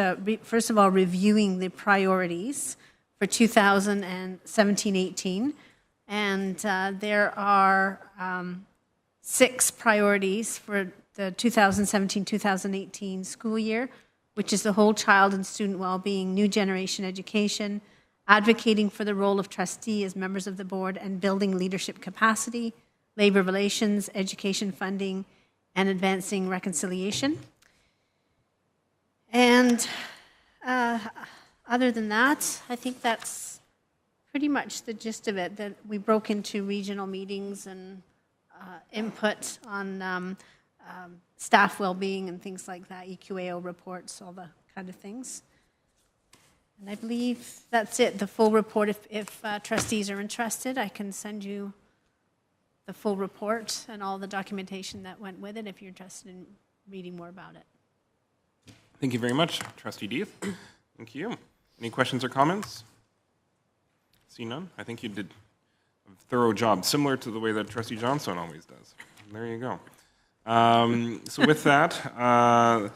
first of all, reviewing the priorities for 2017-18. And there are 6 priorities for the 2017-2018 school year, which is the whole child and student well-being, new generation education, advocating for the role of trustee as members of the board, and building leadership capacity, labor relations, education funding, and advancing reconciliation. And other than that, I think that's pretty much the gist of it, that we broke into regional meetings and input on staff well-being and things like that, EQAO reports, all the kind of things. And I believe that's it, the full report. If trustees are interested, I can send you the full report and all the documentation that went with it if you're interested in reading more about it. Thank you very much, Trustee Deeth. Thank you. Any questions or comments? See none? I think you did a thorough job, similar to the way that Trustee Johnstone always does. There you go. So with that,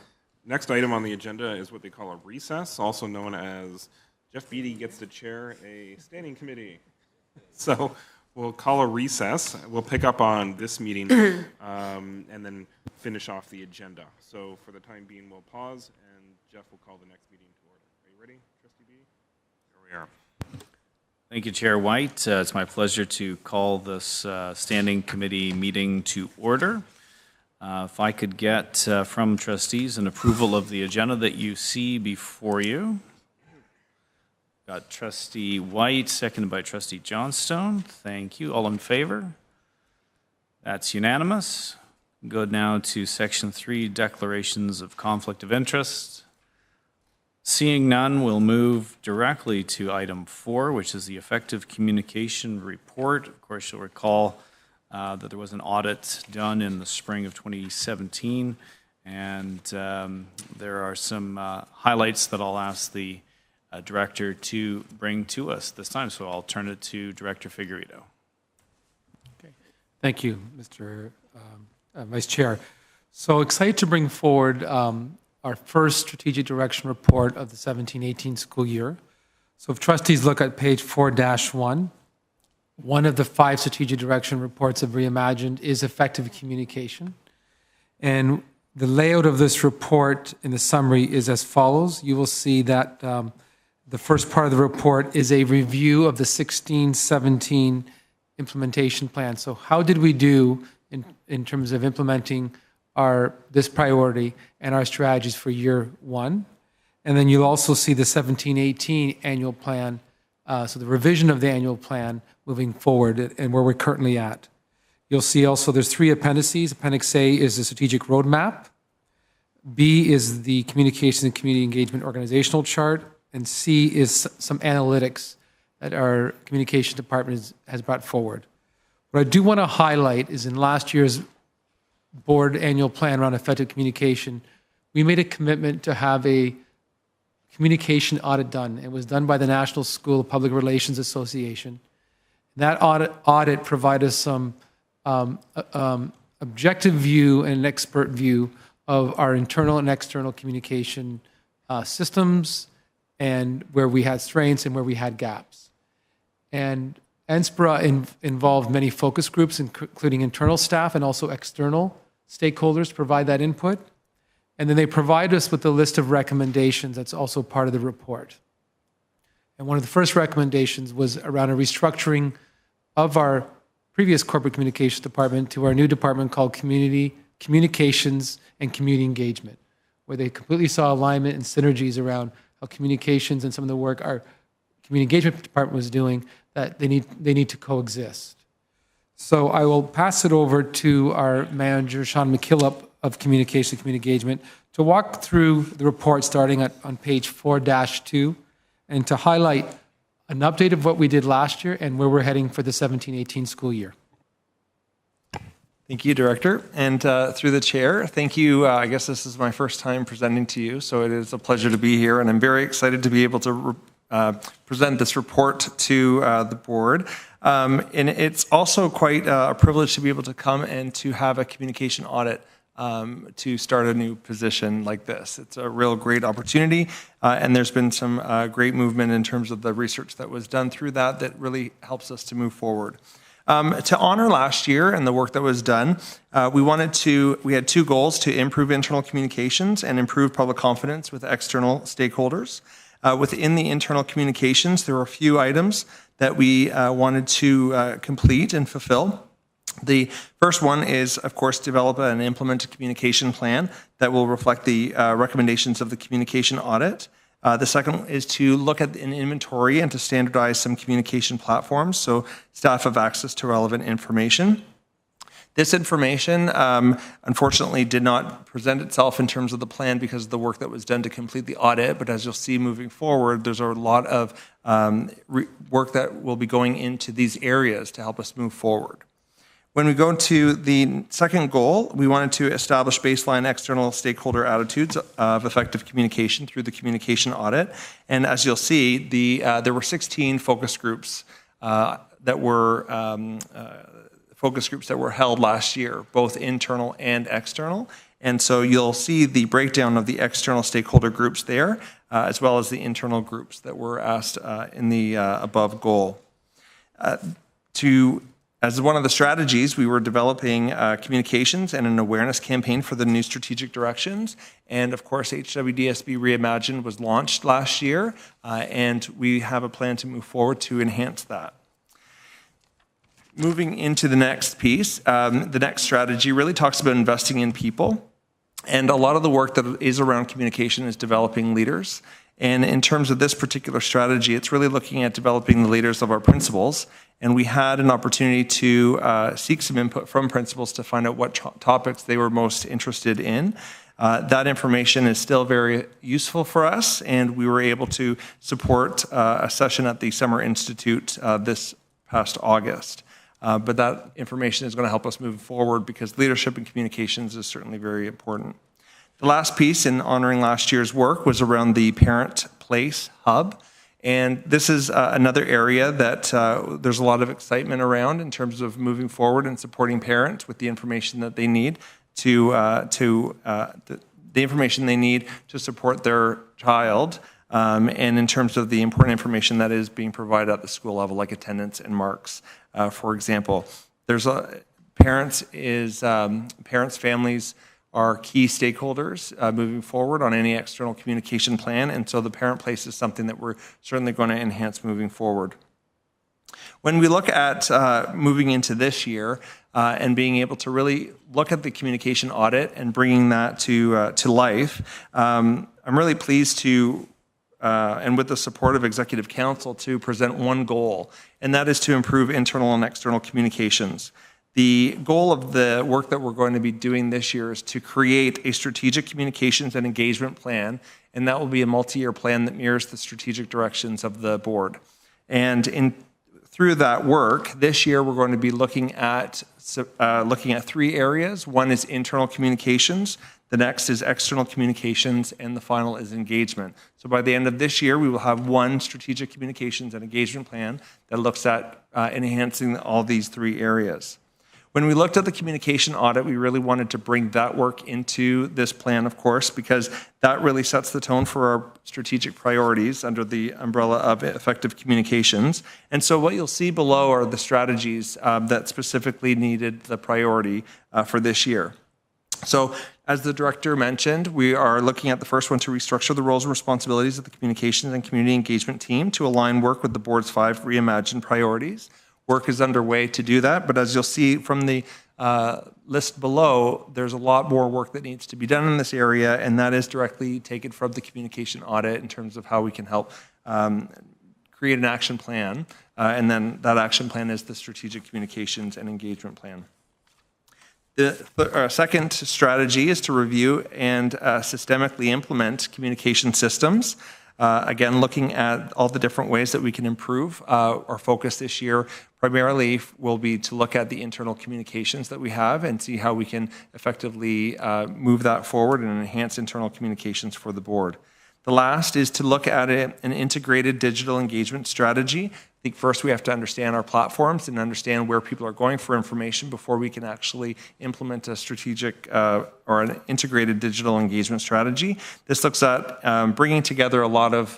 next item on the agenda is what they call a recess, also known as Jeff Beattie gets to chair a standing committee. So we'll call a recess. We'll pick up on this meeting and then finish off the agenda. So for the time being, we'll pause, and Jeff will call the next meeting to order. Are you ready, Trustee Beattie? Here we are. Thank you, Chair White. It's my pleasure to call this standing committee meeting to order. If I could get from trustees an approval of the agenda that you see before you. Got Trustee White, seconded by Trustee Johnstone. Thank you. All in favor? That's unanimous. Go now to Section 3, Declarations of Conflict of Interest. Seeing none, we'll move directly to item 4, which is the effective communication report. Of course, you'll recall that there was an audit done in the spring of 2017, and there are some highlights that I'll ask the director to bring to us this time. So I'll turn it to Director Figueredo. Okay. Thank you, Mr. Vice Chair. So excited to bring forward our first strategic direction report of the 17-18 school year. So if trustees look at page 4-1, one of the 5 strategic direction reports of Reimagined is effective communication. And the layout of this report in the summary is as follows. You will see that the first part of the report is a review of the 16-17 implementation plan. So how did we do in terms of implementing this priority and our strategies for year 1? And then you'll also see the 17-18 annual plan, so the revision of the annual plan moving forward and where we're currently at. You'll see also there's 3 appendices. Appendix A is the strategic roadmap. B is the communication and community engagement organizational chart. And C is some analytics that our communication department has brought forward. What I do want to highlight is in last year's board annual plan around effective communication, we made a commitment to have a communication audit done. It was done by the National School of Public Relations Association. That audit provided us some objective view and an expert view of our internal and external communication systems and where we had strengths and where we had gaps. And NSPRA involved many focus groups, including internal staff and also external stakeholders to provide that input. And then they provide us with a list of recommendations that's also part of the report. And one of the first recommendations was around a restructuring of our previous corporate communications department to our new department called Communications and Community Engagement, where they completely saw alignment and synergies around how communications and some of the work our community engagement department was doing, that they need to coexist. So I will pass it over to our manager, Sean McKillop of Communication and Community Engagement, to walk through the report starting on page 4-2 and to highlight an update of what we did last year and where we're heading for the 17-18 school year. Thank you, Director. And through the chair, thank you. I guess this is my first time presenting to you, so it is a pleasure to be here. And I'm very excited to be able to present this report to the board. And it's also quite a privilege to be able to come and to have a communication audit to start a new position like this. It's a real great opportunity, and there's been some great movement in terms of the research that was done through that really helps us to move forward. To honor last year and the work that was done, we had 2 goals: to improve internal communications and improve public confidence with external stakeholders. Within the internal communications, there were a few items that we wanted to complete and fulfill. The first one is, of course, develop and implement a communication plan that will reflect the recommendations of the communication audit. The second is to look at an inventory and to standardize some communication platforms so staff have access to relevant information. This information, unfortunately, did not present itself in terms of the plan because of the work that was done to complete the audit. But as you'll see moving forward, there's a lot of work that will be going into these areas to help us move forward. When we go to the second goal, we wanted to establish baseline external stakeholder attitudes of effective communication through the communication audit. And as you'll see, there were 16 focus groups that were held last year, both internal and external. And so you'll see the breakdown of the external stakeholder groups there, as well as the internal groups that were asked in the above goal. As one of the strategies, we were developing communications and an awareness campaign for the new strategic directions. And of course, HWDSB Reimagined was launched last year, and we have a plan to move forward to enhance that. Moving into the next piece, the next strategy really talks about investing in people. And a lot of the work that is around communication is developing leaders. And in terms of this particular strategy, it's really looking at developing the leaders of our principals. And we had an opportunity to seek some input from principals to find out what topics they were most interested in. That information is still very useful for us, and we were able to support a session at the Summer Institute this past August. But that information is going to help us move forward because leadership and communications is certainly very important. The last piece in honoring last year's work was around the Parent Place Hub. And this is another area that there's a lot of excitement around in terms of moving forward and supporting parents with the information that they need the information they need to support their child, and in terms of the important information that is being provided at the school level, like attendance and marks, for example. Parents, families are key stakeholders moving forward on any external communication plan, and so the Parent Place is something that we're certainly going to enhance moving forward. When we look at moving into this year and being able to really look at the communication audit and bringing that to life, I'm really pleased to, and with the support of Executive Council, to present one goal, and that is to improve internal and external communications. The goal of the work that we're going to be doing this year is to create a strategic communications and engagement plan, and that will be a multi-year plan that mirrors the strategic directions of the board. And through that work, this year we're going to be looking at 3 areas. One is internal communications, the next is external communications, and the final is engagement. So by the end of this year, we will have one strategic communications and engagement plan that looks at enhancing all these 3 areas. When we looked at the communication audit, we really wanted to bring that work into this plan, of course, because that really sets the tone for our strategic priorities under the umbrella of effective communications. And so what you'll see below are the strategies that specifically needed the priority for this year. So as the director mentioned, we are looking at the first one to restructure the roles and responsibilities of the communications and community engagement team to align work with the board's 5 reimagined priorities. Work is underway to do that, but as you'll see from the list below, there's a lot more work that needs to be done in this area, and that is directly taken from the communication audit in terms of how we can help create an action plan, and then that action plan is the strategic communications and engagement plan. The second strategy is to review and systemically implement communication systems. Again, looking at all the different ways that we can improve. Our focus this year primarily will be to look at the internal communications that we have and see how we can effectively move that forward and enhance internal communications for the board. The last is to look at an integrated digital engagement strategy. I think first we have to understand our platforms and understand where people are going for information before we can actually implement a strategic or an integrated digital engagement strategy. This looks at bringing together a lot of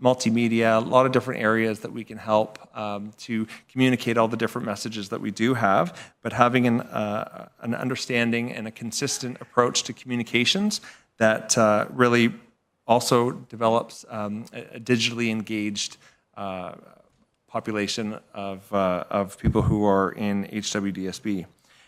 multimedia, a lot of different areas that we can help to communicate all the different messages that we do have, but having an understanding and a consistent approach to communications that really also develops a digitally engaged population of people who are in HWDSB.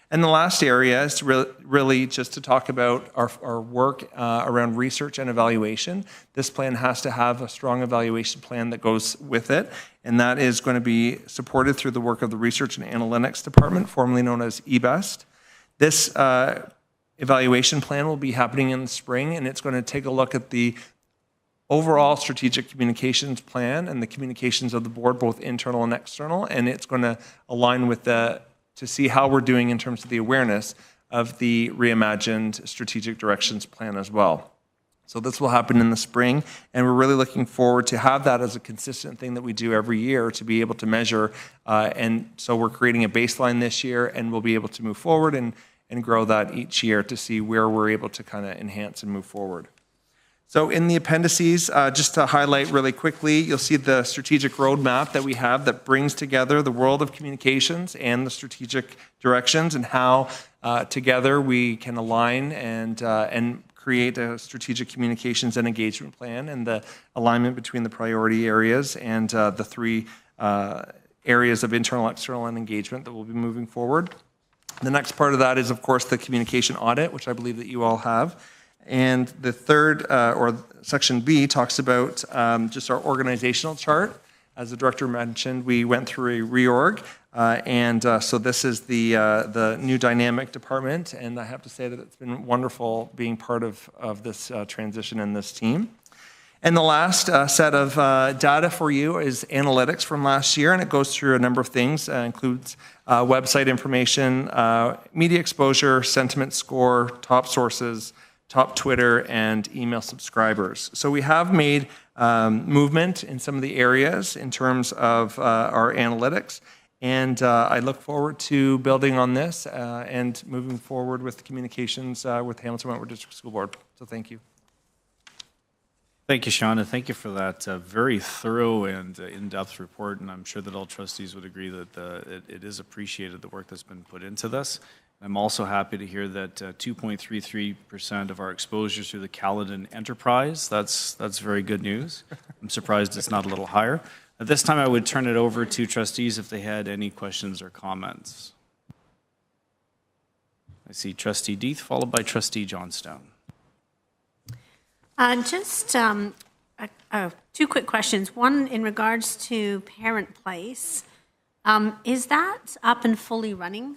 And the last area is really just to talk about our work around research and evaluation. This plan has to have a strong evaluation plan that goes with it, and that is going to be supported through the work of the Research and Analytics Department, formerly known as eBest. This evaluation plan will be happening in the spring, and it's going to take a look at the overall strategic communications plan and the communications of the board, both internal and external, and it's going to align with to see how we're doing in terms of the awareness of the reimagined strategic directions plan as well. So this will happen in the spring, and we're really looking forward to have that as a consistent thing that we do every year to be able to measure, and so we're creating a baseline this year, and we'll be able to move forward and grow that each year to see where we're able to kind of enhance and move forward. So in the appendices, just to highlight really quickly, you'll see the strategic roadmap that we have that brings together the world of communications and the strategic directions and how together we can align and create a strategic communications and engagement plan and the alignment between the priority areas and the 3 areas of internal, external, and engagement that will be moving forward. The next part of that is, of course, the communication audit, which I believe that you all have. And the third, or section B, talks about just our organizational chart. As the director mentioned, we went through a reorg, so this is the new dynamic department, and I have to say that it's been wonderful being part of this transition and this team. And the last set of data for you is analytics from last year, and it goes through a number of things. Includes website information, media exposure, sentiment score, top sources, top Twitter, and email subscribers. So we have made movement in some of the areas in terms of our analytics, and I look forward to building on this and moving forward with communications with Hamilton Wentworth District School Board. So thank you. Thank you, Sean, and thank you for that very thorough and in-depth report, and I'm sure that all trustees would agree that it is appreciated, the work that's been put into this. I'm also happy to hear that 2.33% of our exposures through the Caledon Enterprise, that's very good news. I'm surprised it's not a little higher. At this time, I would turn it over to trustees if they had any questions or comments. I see Trustee Deeth, followed by Trustee Johnstone. Just two quick questions. One in regards to Parent Place. Is that up and fully running?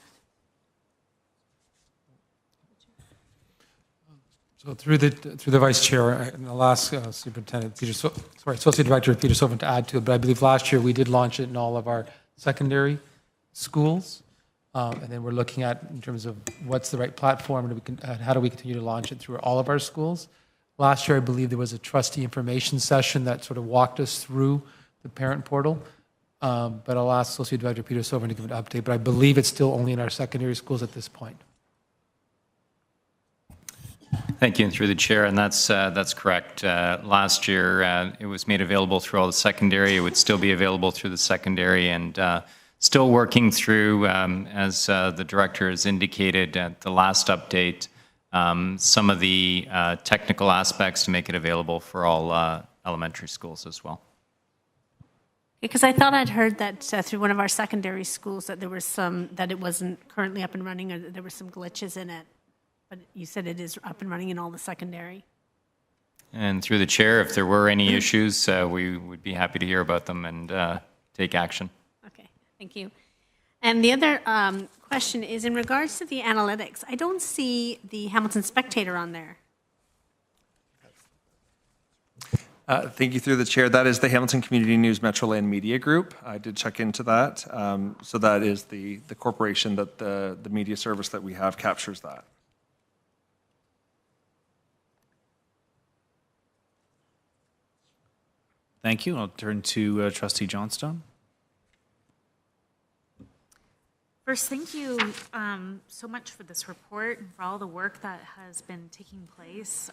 So through the Vice Chair, and I'll ask Associate Director Peter Sovin to add to it, but I believe last year we did launch it in all of our secondary schools. And then we're looking at, in terms of what's the right platform and how do we continue to launch it through all of our schools. Last year, I believe there was a trustee information session that sort of walked us through the parent portal. But I'll ask Associate Director Peter Sovin to give an update, but I believe it's still only in our secondary schools at this point. Thank you, and through the chair, and that's correct. Last year, it was made available through all the secondary. It would still be available through the secondary, and still working through, as the director has indicated at the last update, some of the technical aspects to make it available for all elementary schools as well. Because I thought I'd heard that through one of our secondary schools that there was that it wasn't currently up and running, or that there were some glitches in it. But you said it is up and running in all the secondary. And through the chair, if there were any issues, we would be happy to hear about them and take action. Okay, thank you. And the other question is in regards to the analytics. I don't see the Hamilton Spectator on there. Thank you through the chair. That is the Hamilton Community News Metroland Media Group. I did check into that. So that is the corporation that the media service that we have captures that. Thank you. I'll turn to Trustee Johnstone. First, thank you so much for this report and for all the work that has been taking place.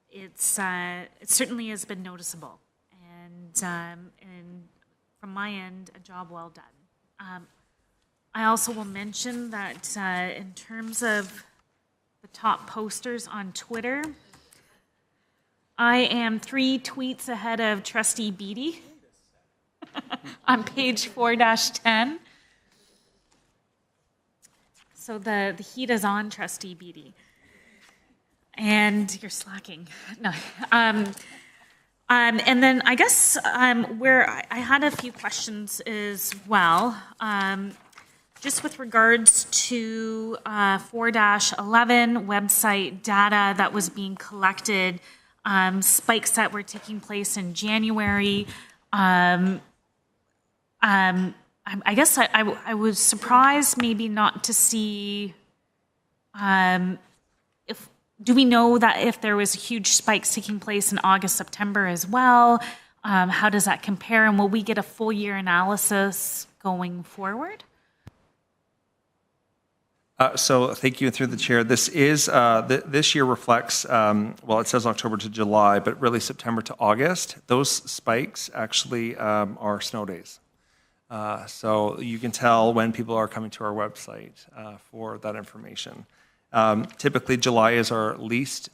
It certainly has been noticeable, and from my end, a job well done. I also will mention that in terms of the top posters on Twitter, I am 3 tweets ahead of Trustee Beatty on page 4-10. So the heat is on, Trustee Beatty. And you're slacking. No. And then I guess where I had a few questions as well, just with regards to 4-11 website data that was being collected, spikes that were taking place in January. I guess I was surprised maybe not to see, do we know that if there was huge spikes taking place in August, September as well? How does that compare? And will we get a full year analysis going forward? So thank you through the chair. This is this year reflects, well, it says October to July, but really September to August. Those spikes actually are snow days. So you can tell when people are coming to our website for that information. Typically, July is our least,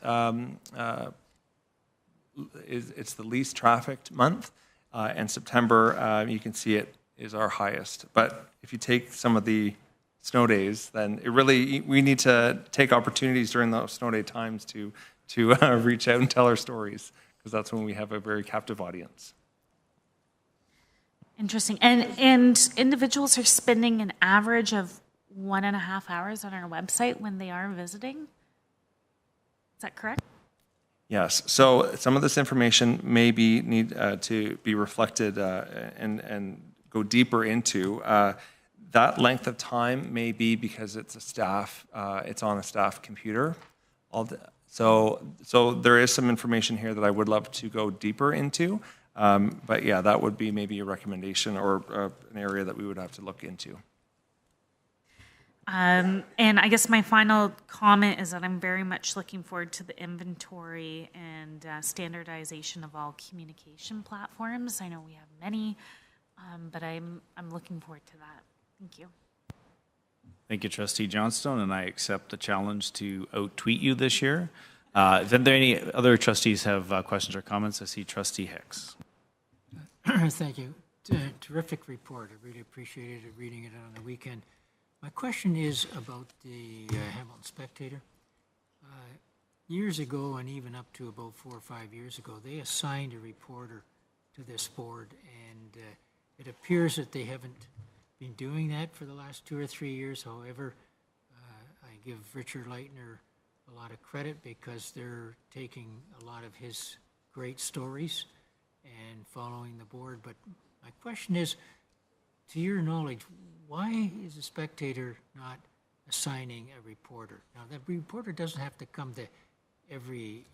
it's the least trafficked month, and September, you can see it is our highest. But if you take some of the snow days, then we need to take opportunities during those snow day times to reach out and tell our stories, because that's when we have a very captive audience. Interesting. And individuals are spending an average of 1.5 hours on our website when they are visiting? Is that correct? Yes. So some of this information may need to be reflected and go deeper into. That length of time may be because it's it's on a staff computer. So there is some information here that I would love to go deeper into. But yeah, that would be maybe a recommendation or an area that we would have to look into. And I guess my final comment is that I'm very much looking forward to the inventory and standardization of all communication platforms. I know we have many, but I'm looking forward to that. Thank you. Thank you, Trustee Johnstone, and I accept the challenge to out-tweet you this year. If there any other trustees have questions or comments, I see Trustee Hicks. Thank you. Terrific report. I really appreciated reading it on the weekend. My question is about the Hamilton Spectator. Years ago, and even up to about 4 or 5 years ago, they assigned a reporter to this board, and it appears that they haven't been doing that for the last 2 or 3 years. However, I give Richard Leitner a lot of credit because they're taking a lot of his great stories and following the board. But my question is, to your knowledge, why is the Spectator not assigning a reporter? Now, that reporter doesn't have to come to every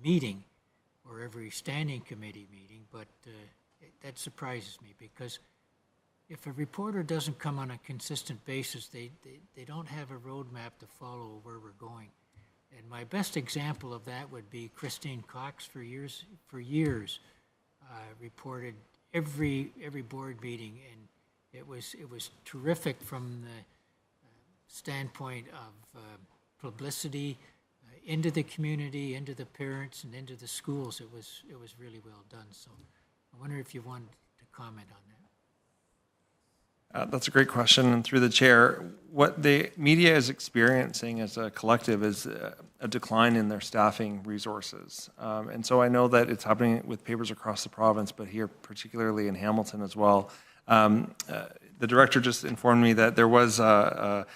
meeting or every standing committee meeting, but that surprises me because if a reporter doesn't come on a consistent basis, they don't have a roadmap to follow where we're going. And my best example of that would be Christine Cox for years reported every board meeting, and it was terrific from the standpoint of publicity into the community, into the parents, and into the schools. It was really well done. So I wonder if you wanted to comment on that. That's a great question. And through the chair, what the media is experiencing as a collective is a decline in their staffing resources. And so I know that it's happening with papers across the province, but here particularly in Hamilton as well. The director just informed me that there was a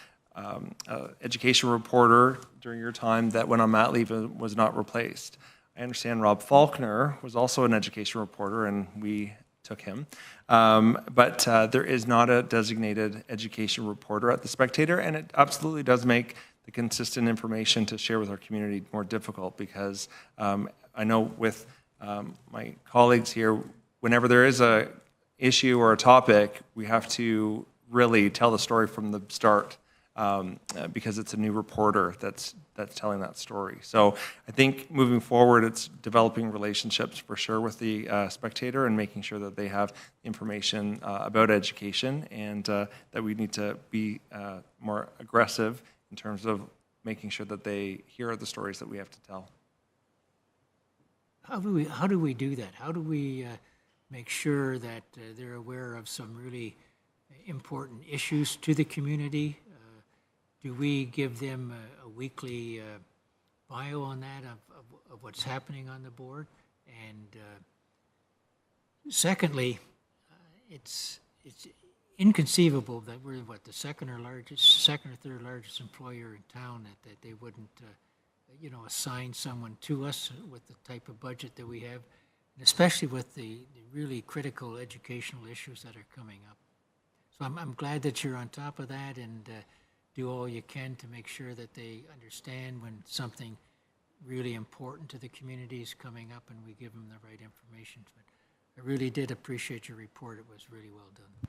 education reporter during your time that went on mat leave and was not replaced. I understand Rob Faulkner was also an education reporter, and we took him. But there is not a designated education reporter at the Spectator, and it absolutely does make the consistent information to share with our community more difficult because I know with my colleagues here, whenever there is a issue or a topic, we have to really tell the story from the start because it's a new reporter that's telling that story. So I think moving forward, it's developing relationships for sure with the Spectator and making sure that they have information about education, and that we need to be more aggressive in terms of making sure that they hear the stories that we have to tell. How do we do that? How do we make sure that they're aware of some really important issues to the community? Do we give them a weekly bio on that of what's happening on the board? And secondly, it's inconceivable that we're the second or third largest employer in town that they wouldn't assign someone to us with the type of budget that we have, and especially with the really critical educational issues that are coming up. So I'm glad that you're on top of that and do all you can to make sure that they understand when something really important to the community is coming up and we give them the right information. But I really did appreciate your report. It was really well done.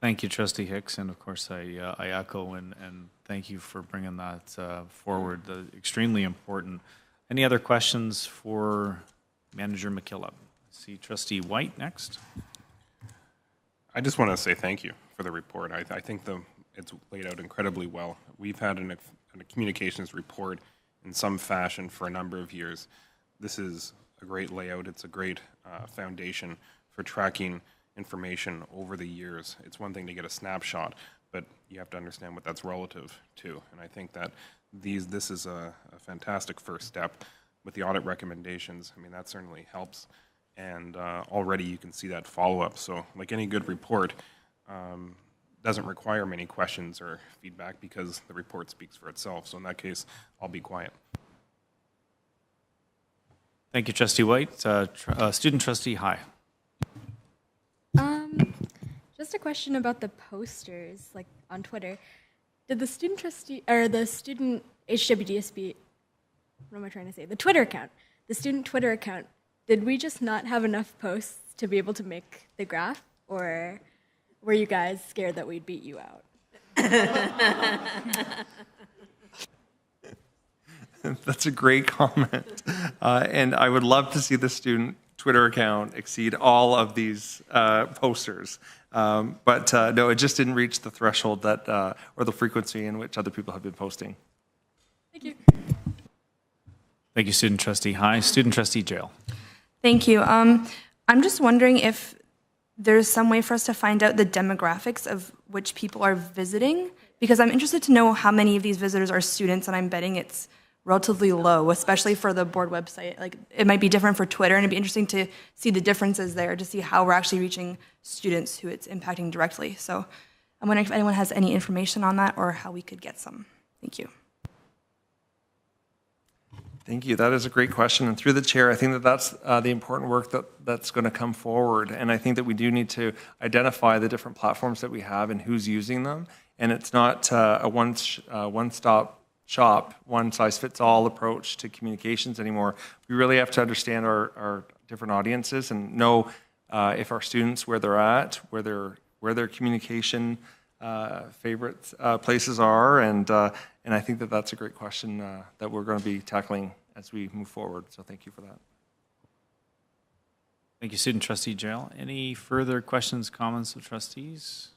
Thank you, Trustee Hicks, and of course I echo and thank you for bringing that forward. Extremely important. Any other questions for Manager McKillop? See Trustee White next. I just want to say thank you for the report. I think it's laid out incredibly well. We've had a communications report in some fashion for a number of years. This is a great layout. It's a great foundation for tracking information over the years. It's one thing to get a snapshot, but you have to understand what that's relative to. And I think that this is a fantastic first step. with the audit recommendations. I mean, that certainly helps. And already you can see that follow-up. So like any good report, doesn't require many questions or feedback because the report speaks for itself. So in that case, I'll be quiet. Thank you, Trustee White. Student Trustee High. Just a question about the posters, like on Twitter. Did the student trustee, or the student HWDSB, what am I trying to say? The Twitter account, the student Twitter account, did we just not have enough posts to be able to make the graph? Or were you guys scared that we'd beat you out? That's a great comment. And I would love to see the student Twitter account exceed all of these posters. But no, it just didn't reach the threshold that, or the frequency in which other people have been posting. Thank you. Thank you, Student Trustee High. Student Trustee Jail. Thank you. I'm just wondering if there's some way for us to find out the demographics of which people are visiting, because I'm interested to know how many of these visitors are students, and I'm betting it's relatively low, especially for the board website. Like, it might be different for Twitter, and it'd be interesting to see the differences there, to see how we're actually reaching students who it's impacting directly. So I'm wondering if anyone has any information on that or how we could get some. Thank you. Thank you. That is a great question. And through the chair, I think that that's the important work that's going to come forward. And I think that we do need to identify the different platforms that we have and who's using them. And it's not a one-stop shop, one-size-fits-all approach to communications anymore. We really have to understand our different audiences and know if our students, where they're at, where their communication favorite places are. And I think that that's a great question that we're going to be tackling as we move forward. So thank you for that. Thank you, Student Trustee Jail. Any further questions, comments of trustees?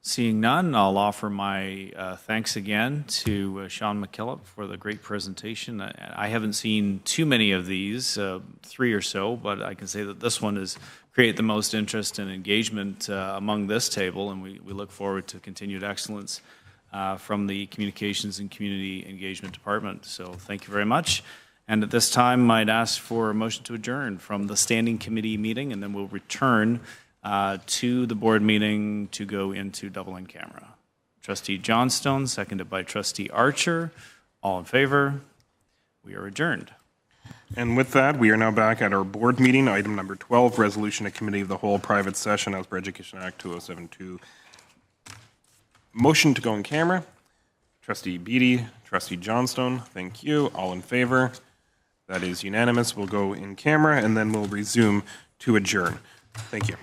Seeing none, I'll offer my thanks again to Sean McKillop for the great presentation. I haven't seen too many of these, 3 or so, but I can say that this one has created the most interest and engagement among this table, and we look forward to continued excellence from the Communications and Community Engagement Department. So thank you very much. And at this time, I'd ask for a motion to adjourn from the standing committee meeting, and then we'll return to the board meeting to go into double in camera. Trustee Johnstone, seconded by Trustee Archer. All in favor? We are adjourned. And with that, we are now back at our board meeting, item number 12, resolution of committee of the whole private session as per Education Act 2072. Motion to go in camera. Trustee Beatty, Trustee Johnstone, thank you. All in favor? That is unanimous. We'll go in camera and then we'll resume to adjourn. Thank you.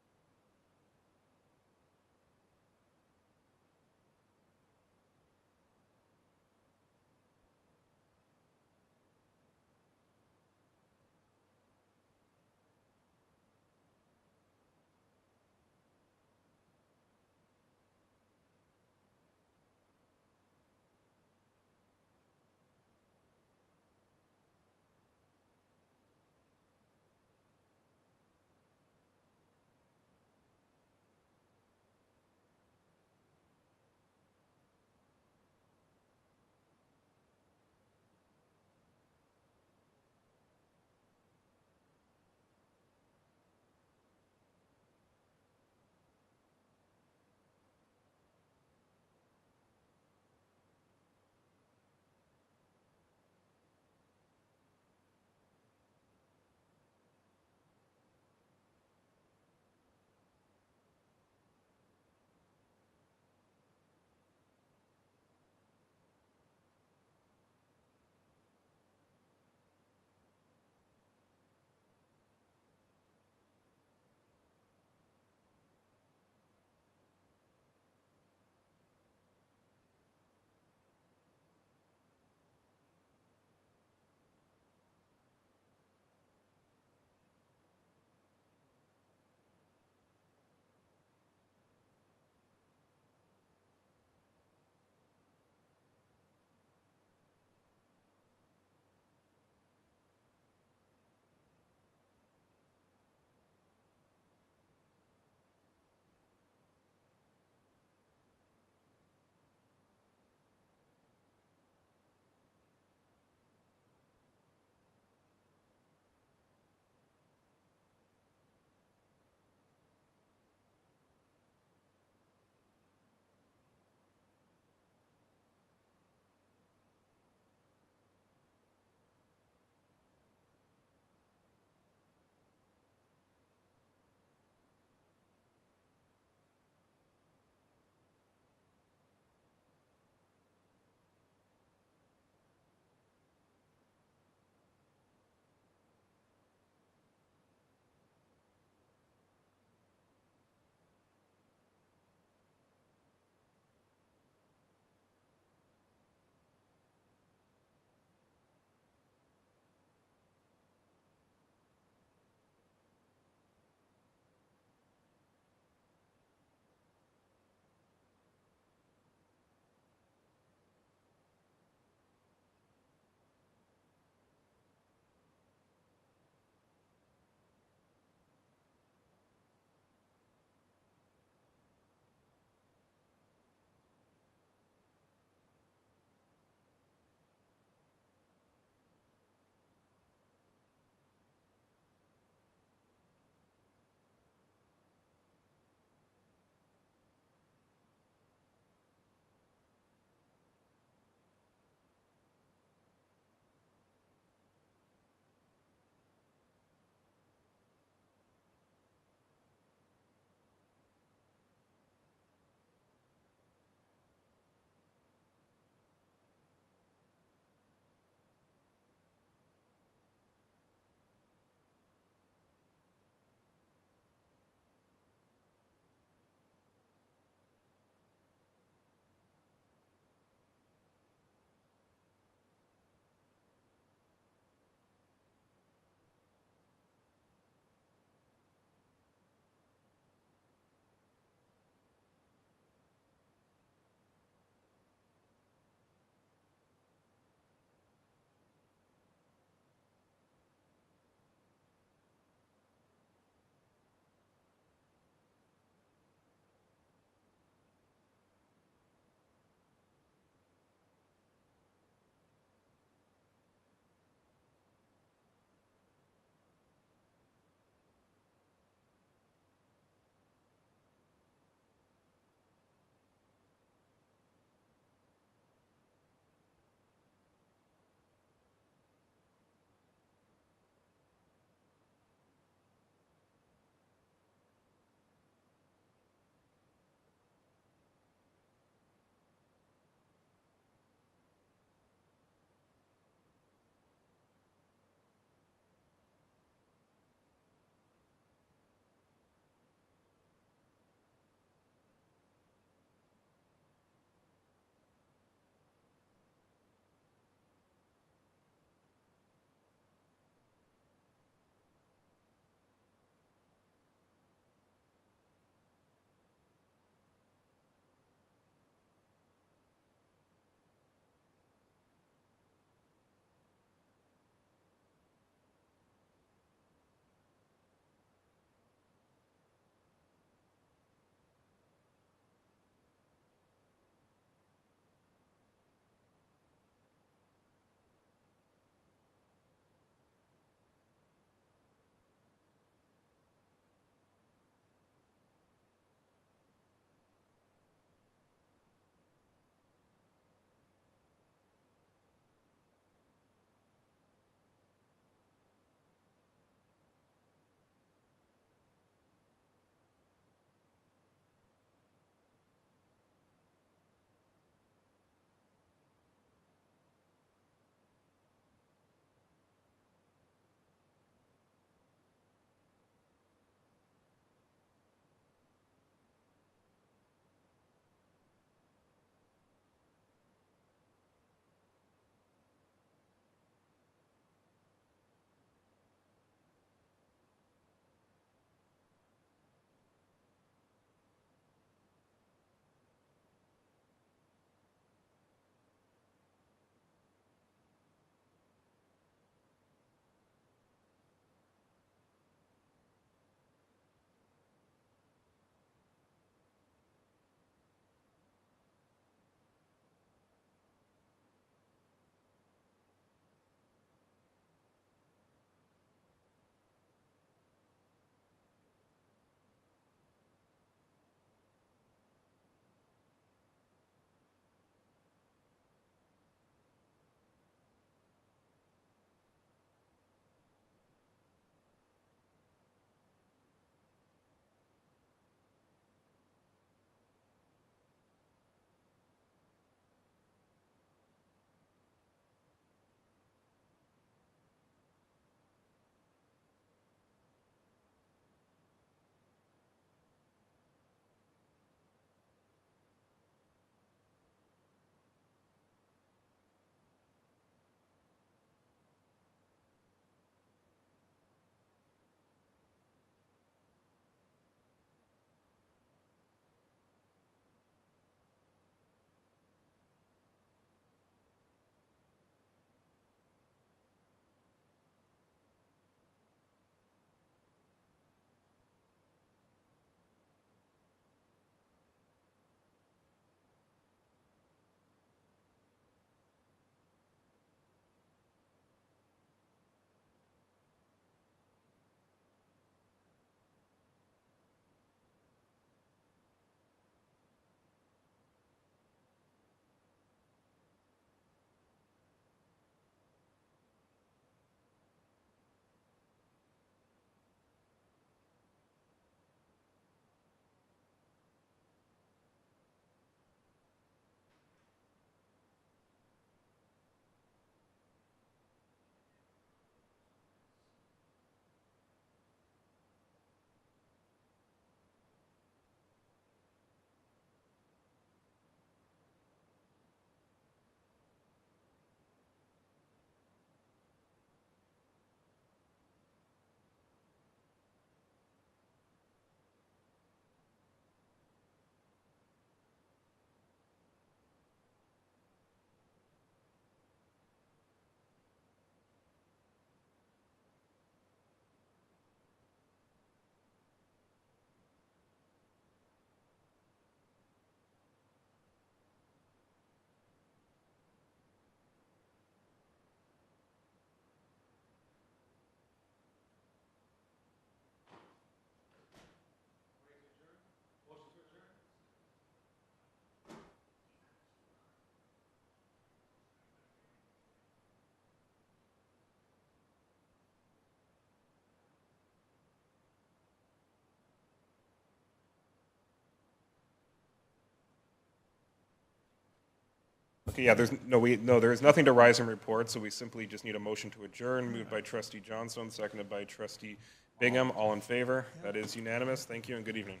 Okay, yeah, there is nothing to rise and report, so we simply just need a motion to adjourn, moved by Trustee Johnstone, seconded by Trustee Bingham. All in favor? That is unanimous. Thank you and good evening.